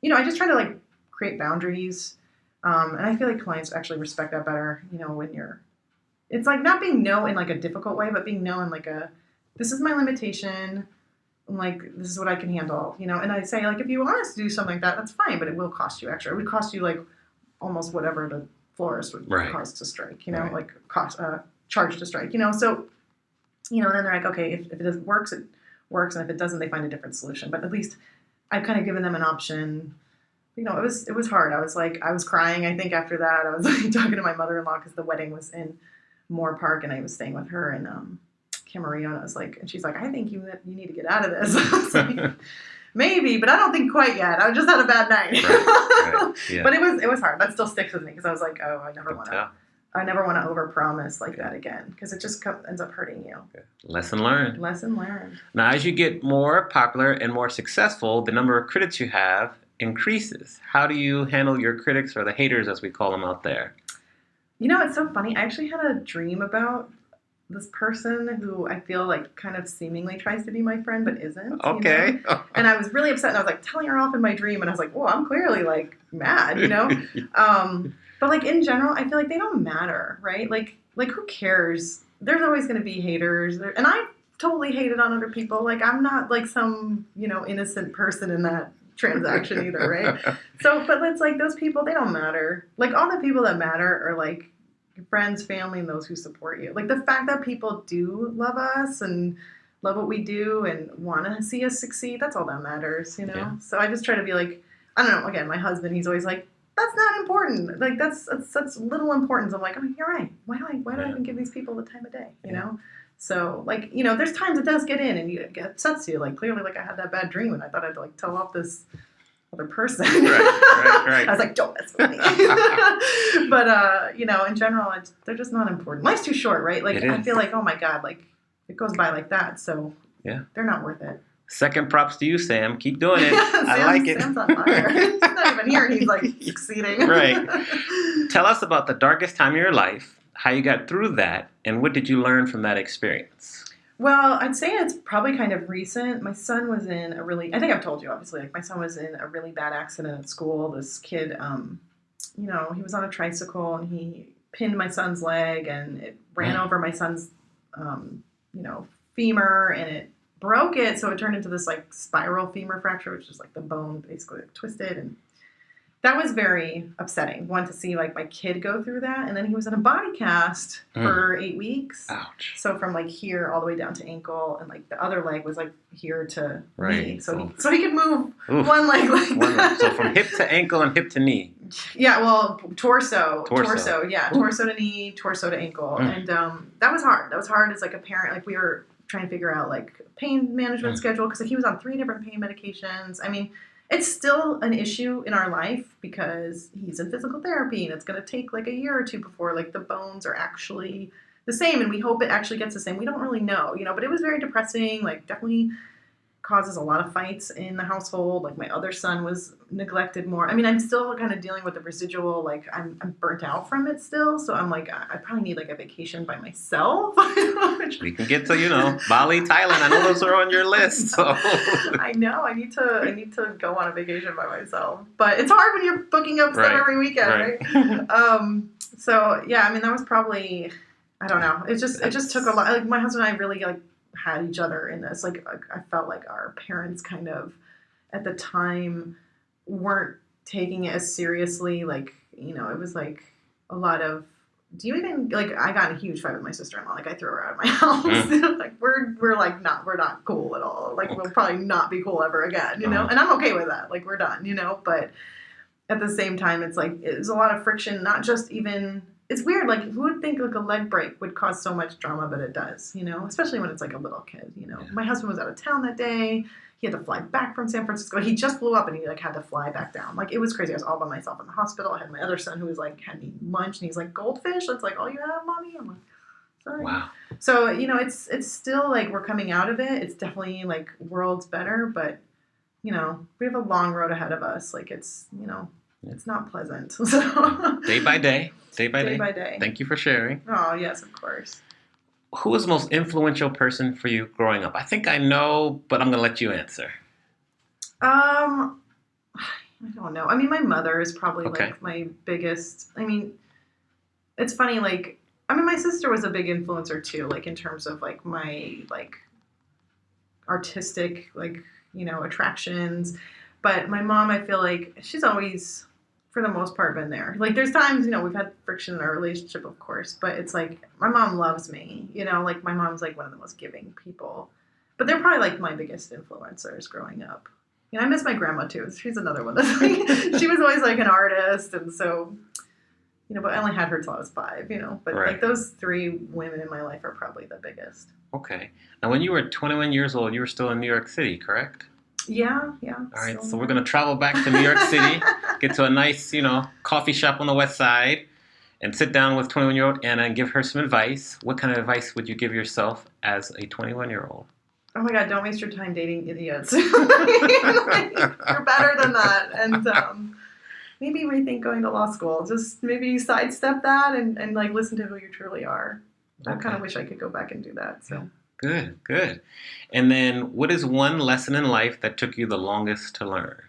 I just try to, like, create boundaries. And I feel like clients actually respect that better, when it's like not being no in like a difficult way, but being no in like this is my limitation. Like, this is what I can handle, and I say, like, if you want us to do something like that, that's fine, but it will cost you extra. It would cost you like almost whatever the florist would cost to strike, like charge to strike, so, and then they're like, okay, if it works, it works. And if it doesn't, they find a different solution. But at least I've kind of given them an option. It was hard. I was crying, I think, after that. I was like talking to my mother-in-law because the wedding was in Moore Park and I was staying with her in Camarillo. And I was like, and she's like, I think you need to get out of this. I was like, maybe, but I don't think quite yet. I just had a bad night. Right. Yeah. But it was hard. That still sticks with me because I was like, oh, I never want to overpromise like that again because it just ends up hurting you. Okay. Lesson learned. Now, as you get more popular and more successful, the number of critics you have increases. How do you handle your critics, or the haters as we call them out there? It's so funny. I actually had a dream about this person who I feel like kind of seemingly tries to be my friend but isn't. Okay. And I was really upset, and I was like telling her off in my dream, and I was like, well, I'm clearly like mad, But like in general, I feel like they don't matter, right? Like who cares? There's always going to be haters, and I totally hated on other people. Like, I'm not like some innocent person in that transaction either, right? So, but it's like those people, they don't matter. Like, all the people that matter are like your friends, family, and those who support you. Like, the fact that people do love us and love what we do and want to see us succeed, that's all that matters, Yeah. So I just try to be like, I don't know, again, my husband, he's always like, that's not important. Like, that's little importance. I'm like, oh, you're right. Why do I even give these people the time of day, So, like, there's times it does get in and it upsets you. Like, clearly, like, I had that bad dream and I thought I'd, like, tell off this other person. Right. I was like, don't mess with me. But, in general, they're just not important. Life's too short, right? Like, I feel like, oh, my God, like, it goes by like that. So, they're not worth it. Second props to you, Sam. Keep doing it. I like it. Sam's on fire. He's not even here and he's, like, succeeding. Right. Tell us about the darkest time of your life, how you got through that, and what did you learn from that experience? Well, I'd say it's probably kind of recent. My son was in I think I've told you, obviously, like, my son was in a really bad accident at school. This kid, he was on a tricycle and he pinned my son's leg and it ran over my son's, femur, and it broke it. So it turned into this, like, spiral femur fracture, which is like the bone basically like twisted. And that was very upsetting. One, to see, like, my kid go through that. And then he was in a body cast for 8 weeks. Ouch. So from, like, here all the way down to ankle, and, like, the other leg was, like, here to knee. So he could move one leg like that. So from hip to ankle and hip to knee. Yeah, well, torso. Yeah, torso to knee, torso to ankle. And that was hard. That was hard as, like, a parent. Like, we were trying to figure out, like, pain management schedule, because, like, he was on 3 different pain medications. I mean, it's still an issue in our life because he's in physical therapy and it's going to take like a year or two before, like, the bones are actually the same, and we hope it actually gets the same. We don't really know, but it was very depressing, like, definitely causes a lot of fights in the household. Like my other son was neglected more. I mean, I'm still kind of dealing with the residual, like I'm burnt out from it still. So I'm like, I probably need like a vacation by myself. We can get to, Bali, Thailand. I know those are on your list. So I know I need to go on a vacation by myself, but it's hard when you're booking up stuff every weekend, right? So yeah, I mean, that was probably, I don't know. It just took a lot. Like my husband and I really like had each other in this. Like I felt like our parents kind of at the time weren't taking it as seriously. Like, it was like a lot of, do you even, like, I got in a huge fight with my sister-in-law. Like I threw her out of my house. Like we're like we're not cool at all. Like we'll probably not be cool ever again, and I'm okay with that. Like we're done, but at the same time, it's like, it's a lot of friction, not just even, it's weird, like, who would think like a leg break would cause so much drama, but it does, especially when it's like a little kid, Yeah. My husband was out of town that day. He had to fly back from San Francisco. He just flew up and he like had to fly back down. Like it was crazy. I was all by myself in the hospital. I had my other son who was like, had me lunch and he's like, goldfish? That's like all you have, mommy? I'm like, sorry. Wow. So, it's still like we're coming out of it. It's definitely like worlds better, but we have a long road ahead of us. Like it's, it's not pleasant. So Day by day. Day by day. Thank you for sharing. Oh, yes, of course. Who was the most influential person for you growing up? I think I know, but I'm going to let you answer. I don't know. I mean, my mother is probably like my biggest, I mean, it's funny, like, I mean, my sister was a big influencer too, like in terms of like my like artistic, like, attractions. But my mom, I feel like she's always, for the most part, been there. Like there's times, we've had friction in our relationship, of course, but it's like my mom loves me, like my mom's like one of the most giving people. But they're probably like my biggest influencers growing up. I miss my grandma too. She's another one that's like, she was always like an artist, and so, but I only had her till I was 5, But like those 3 women in my life are probably the biggest. Okay. Now, when you were 21 years old, you were still in New York City, correct? Yeah. All right, so we're going to travel back to New York City, get to a nice, coffee shop on the West Side, and sit down with 21-year-old Anna and give her some advice. What kind of advice would you give yourself as a 21-year-old? Oh my God, don't waste your time dating idiots. Like, you're better than that. And maybe rethink going to law school. Just maybe sidestep that and like listen to who you truly are. I kind of wish I could go back and do that. So. Good. And then what is one lesson in life that took you the longest to learn?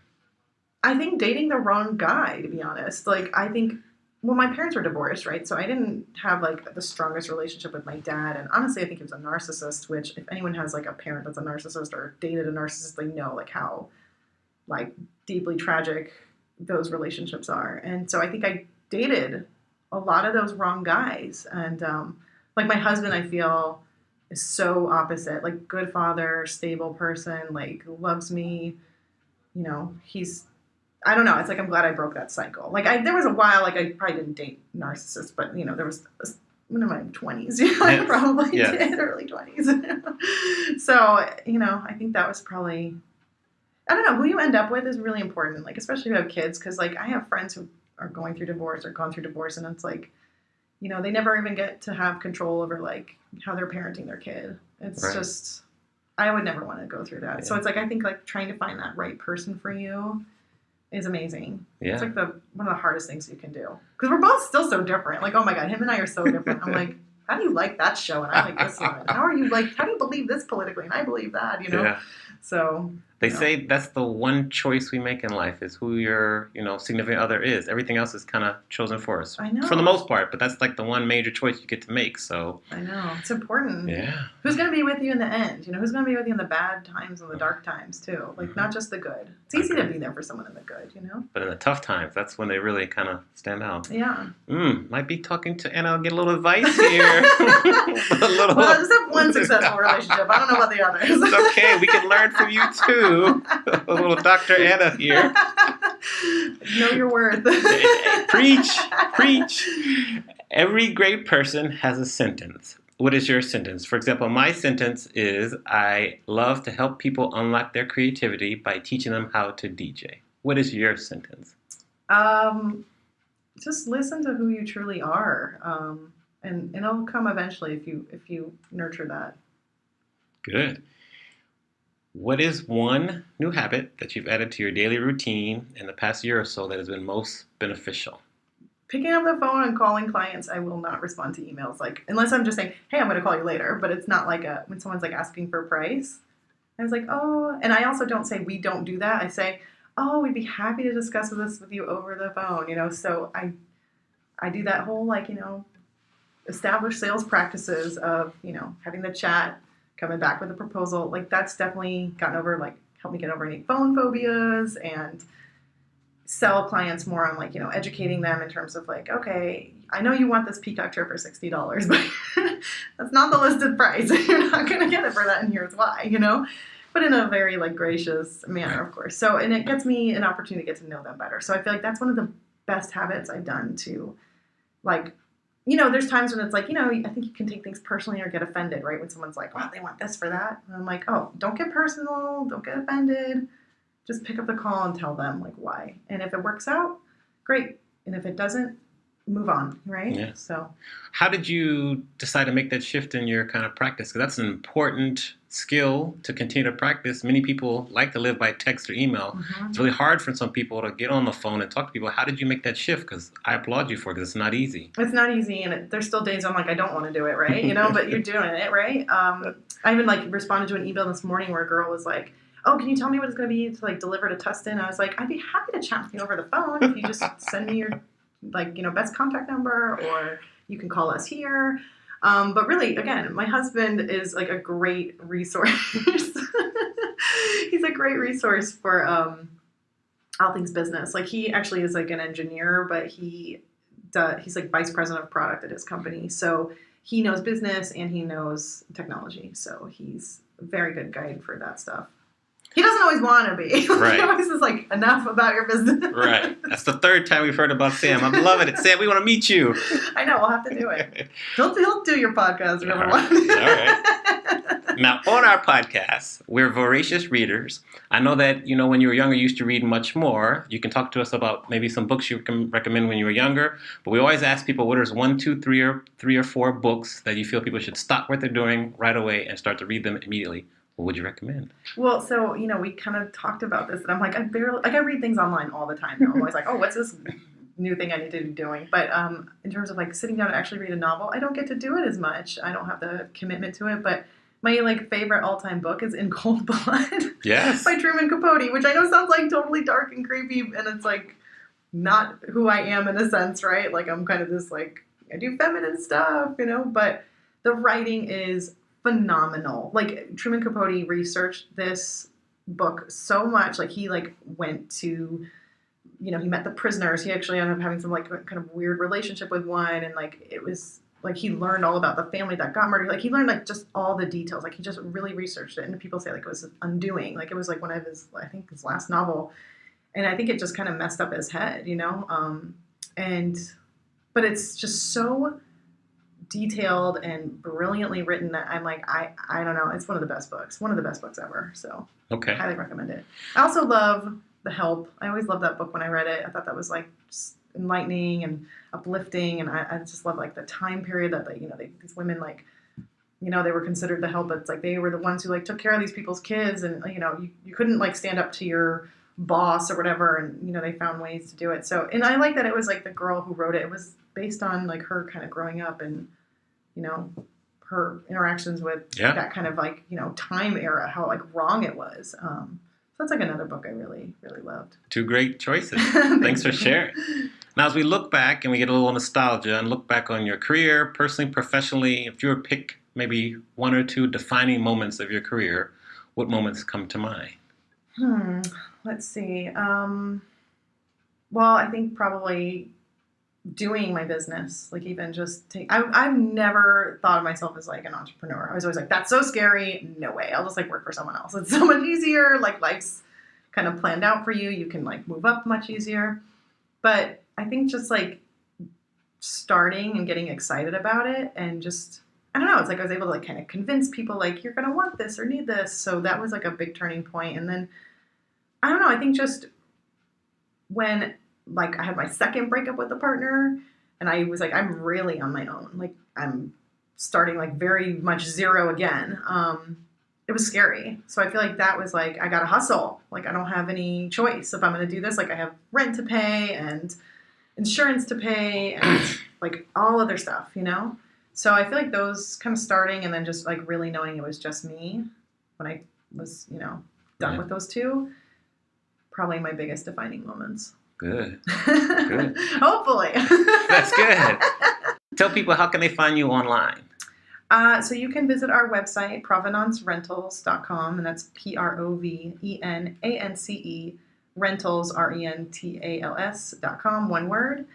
I think dating the wrong guy, to be honest. Like, I think, well, my parents were divorced, right? So I didn't have, like, the strongest relationship with my dad. And honestly, I think he was a narcissist, which if anyone has, like, a parent that's a narcissist or dated a narcissist, they know, like, how, like, deeply tragic those relationships are. And so I think I dated a lot of those wrong guys. And, like, my husband, I feel, is so opposite. Like, good father, stable person, like, loves me. He's, I don't know. It's like, I'm glad I broke that cycle. Like there was a while, like I probably didn't date narcissists, but there was in my 20s, I probably did, early 20s. So, I think that was probably, I don't know, who you end up with is really important. Like, especially if you have kids. Cause like I have friends who are going through divorce or gone through divorce, and it's like, they never even get to have control over like how they're parenting their kid. It's just, I would never want to go through that. Yeah. So it's like, I think like trying to find that right person for you is amazing. Yeah. It's like one of the hardest things you can do. Because we're both still so different. Like, oh my God, him and I are so different. I'm like, how do you like that show? And I like this one. How do you believe this politically? And I believe that, Yeah. So. They say that's the one choice we make in life is who your, significant other is. Everything else is kind of chosen for us. I know. For the most part, but that's like the one major choice you get to make, so. I know. It's important. Yeah. Who's going to be with you in the end? Who's going to be with you in the bad times and the dark times, too? Like, not just the good. It's easy to be there for someone in the good, But in the tough times, that's when they really kind of stand out. Yeah. Might be talking to Anna. I'll get a little advice here. Well, I just have one successful relationship. I don't know about the others. It's okay. We can learn from you, too. A little Dr. Anna here. Know your worth. Preach. Every great person has a sentence. What is your sentence? For example, my sentence is, I love to help people unlock their creativity by teaching them how to DJ. What is your sentence? Just listen to who you truly are. And it'll come eventually if you nurture that. Good. What is one new habit that you've added to your daily routine in the past year or so that has been most beneficial? Picking up the phone and calling clients. I will not respond to emails, like, unless I'm just saying, hey, I'm going to call you later. But it's not like when someone's like asking for a price. I was like, oh, and I also don't say we don't do that. I say, oh, we'd be happy to discuss this with you over the phone, So I do that whole, like, established sales practices of, having the chat, coming back with a proposal. Like, that's definitely gotten over, like, helped me get over any phone phobias and sell clients more on, like, educating them in terms of, like, okay, I know you want this peacock chair for $60, but that's not the listed price. You're not going to get it for that, and here's why, but in a very, like, gracious manner, of course. So, and it gets me an opportunity to get to know them better. So I feel like that's one of the best habits I've done to, like, there's times when it's like, I think you can take things personally or get offended, right? When someone's like, wow, they want this for that. And I'm like, oh, don't get personal. Don't get offended. Just pick up the call and tell them, like, why. And if it works out, great. And if it doesn't, move on, right? Yeah. So how did you decide to make that shift in your kind of practice? Because that's an important skill to continue to practice. Many people like to live by text or email. Mm-hmm. It's really hard for some people to get on the phone and talk to people. How did you make that shift? Because I applaud you for it, because it's not easy. It's not easy, and there's still days I'm like, I don't want to do it, right? But you're doing it, right? I even, like, responded to an email this morning where a girl was like, oh, can you tell me what it's going to be to, like, deliver to Tustin? I was like, I'd be happy to chat with you over the phone if you just send me your, like, best contact number, or you can call us here. But really, again, my husband is, like, a great resource. He's a great resource for all things business. Like, he actually is, like, an engineer, but he's like vice president of product at his company. So he knows business and he knows technology. So he's a very good guide for that stuff. He doesn't always want to be. Right. He always is like, enough about your business. Right. That's the third time we've heard about Sam. I'm loving it. Sam, we want to meet you. I know. We'll have to do it. He'll do your podcast. All right. Now, on our podcast, we're voracious readers. I know that, when you were younger, you used to read much more. You can talk to us about maybe some books you can recommend when you were younger. But we always ask people, what is 1, 2, 3, or 4 books that you feel people should stop what they're doing right away and start to read them immediately? What would you recommend? Well, so, we kind of talked about this, and I'm like, I read things online all the time. I'm always like, oh, what's this new thing I need to be doing? But in terms of, like, sitting down and actually read a novel, I don't get to do it as much. I don't have the commitment to it. But my, like, favorite all-time book is In Cold Blood. Yes. By Truman Capote, which I know sounds, like, totally dark and creepy, and it's, like, not who I am in a sense, right? Like, I'm kind of this, like, I do feminine stuff, but the writing is phenomenal. Like, Truman Capote researched this book so much. Like, he, like, went to, he met the prisoners. He actually ended up having some, like, kind of weird relationship with one, and, like, it was, like, he learned all about the family that got murdered. Like, he learned, like, just all the details. Like, he just really researched it, and people say, like, it was Undoing. Like, it was, like, one of his, I think, his last novel, and I think it just kind of messed up his head, but it's just so detailed and brilliantly written that I'm like, I don't know, it's one of the best books ever. So okay, highly recommend it. I also love The Help. I always loved that book when I read it. I thought that was, like, just enlightening and uplifting, and I just love, like, the time period that these women, like, they were considered the help. It's like they were the ones who, like, took care of these people's kids, and you couldn't, like, stand up to your boss or whatever, and they found ways to do it. So, and I like that it was, like, the girl who wrote it. It was based on, like, her kind of growing up and her interactions with that kind of, like, time era, how, like, wrong it was. So that's, like, another book I really, really loved. 2 great choices. Thanks for sharing. Now, as we look back and we get a little nostalgia and look back on your career, personally, professionally, if you were to pick maybe 1 or 2 defining moments of your career, what moments come to mind? Let's see. Well, I think probably doing my business, like, even just I've never thought of myself as, like, an entrepreneur. I was always like, that's so scary. No way. I'll just, like, work for someone else. It's so much easier. Like, life's kind of planned out for you. You can, like, move up much easier. But I think just, like, starting and getting excited about it, and just, I don't know, it's like I was able to, like, kind of convince people, like, you're going to want this or need this. So that was, like, a big turning point. And then, I don't know, I think just when, like, I had my second breakup with a partner, and I was like, I'm really on my own. Like, I'm starting, like, very much zero again. it was scary. So I feel like that was like, I got to hustle. Like, I don't have any choice if I'm going to do this. Like, I have rent to pay and insurance to pay and like all other stuff, you know? So I feel like those kind of starting and then just like really knowing it was just me when I was, you know, done with those two, probably my biggest defining moments. Good. Good. Hopefully. That's good. Tell people, how can they find you online? So you can visit our website, provenancerentals.com, and that's PROVENANCE, rentals, RENTALS.com, one word.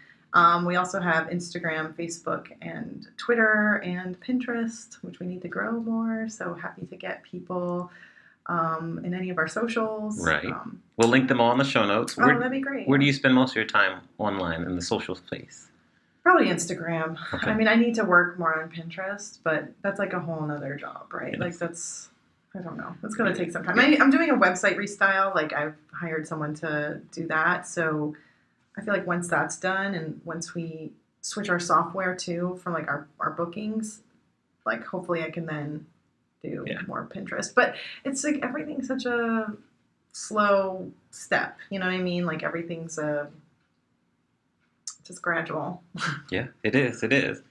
We also have Instagram, Facebook, and Twitter, and Pinterest, which we need to grow more. So happy to get people in any of our socials. Right. We'll link them all in the show notes. That'd be great. Where do you spend most of your time online in the social space? Probably Instagram. Okay. I mean, I need to work more on Pinterest, but that's like a whole nother job, right? Yes. Like that's, I don't know. It's going to take some time. I'm doing a website restyle. Like I've hired someone to do that. So I feel like once that's done and once we switch our software too from like our bookings, like hopefully I can then do more Pinterest. But it's like everything's such a slow step. You know what I mean? Like everything's just gradual. Yeah, it is. It is.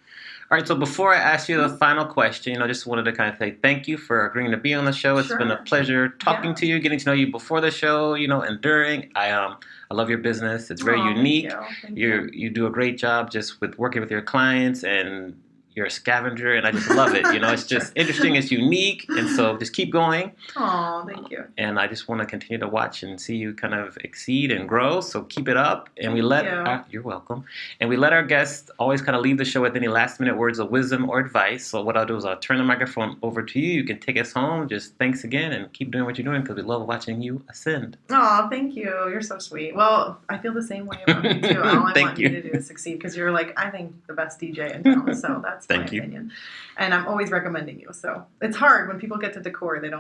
All right. So before I ask you the final question, I just wanted to kind of say thank you for agreeing to be on the show. It's been a pleasure talking to you, getting to know you before the show, and during. I love your business. It's very unique. Thank you. You do a great job just with working with your clients, and you're a scavenger, and I just love it. It's just interesting. It's unique, and so just keep going. Oh, thank you. And I just want to continue to watch and see you kind of exceed and grow. So keep it up. And you're welcome. And we let our guests always kind of leave the show with any last minute words of wisdom or advice. So what I'll do is I'll turn the microphone over to you. You can take us home. Just thanks again and keep doing what you're doing because we love watching you ascend. Oh, thank you. You're so sweet. Well, I feel the same way about you too. All I want you to do is succeed because you're like, I think, the best DJ in town. So that's my opinion. And I'm always recommending you. So it's hard when people get to decor. They've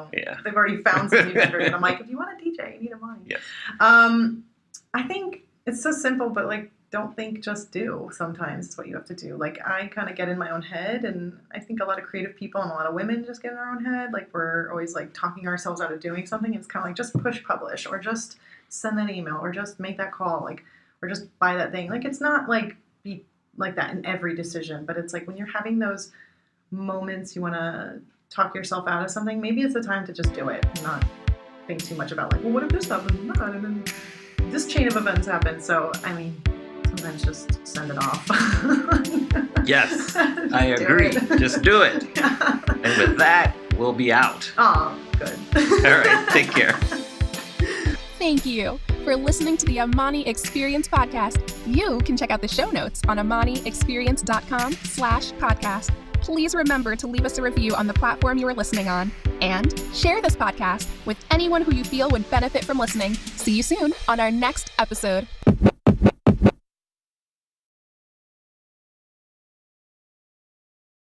already found some music. And I'm like, if you want a DJ, you need a money. Yes. I think it's so simple, but like, don't think, just do. Sometimes it's what you have to do. Like I kind of get in my own head, and I think a lot of creative people and a lot of women just get in their own head. Like we're always like talking ourselves out of doing something. It's kind of like just push publish or just send that email or just make that call, like, or just buy that thing. Like it's not like be like that in every decision, but it's like when you're having those moments you want to talk yourself out of something, maybe it's the time to just do it and not think too much about like, well, what if this happens and then this chain of events happen. So I mean, sometimes just send it off. Yes, I agree. Just do it. And with that, we'll be out. Oh, good. All right, take care. Thank you for listening to the Amani Experience podcast. You can check out the show notes on amaniexperience.com/podcast. Please remember to leave us a review on the platform you are listening on, and share this podcast with anyone who you feel would benefit from listening. See you soon on our next episode.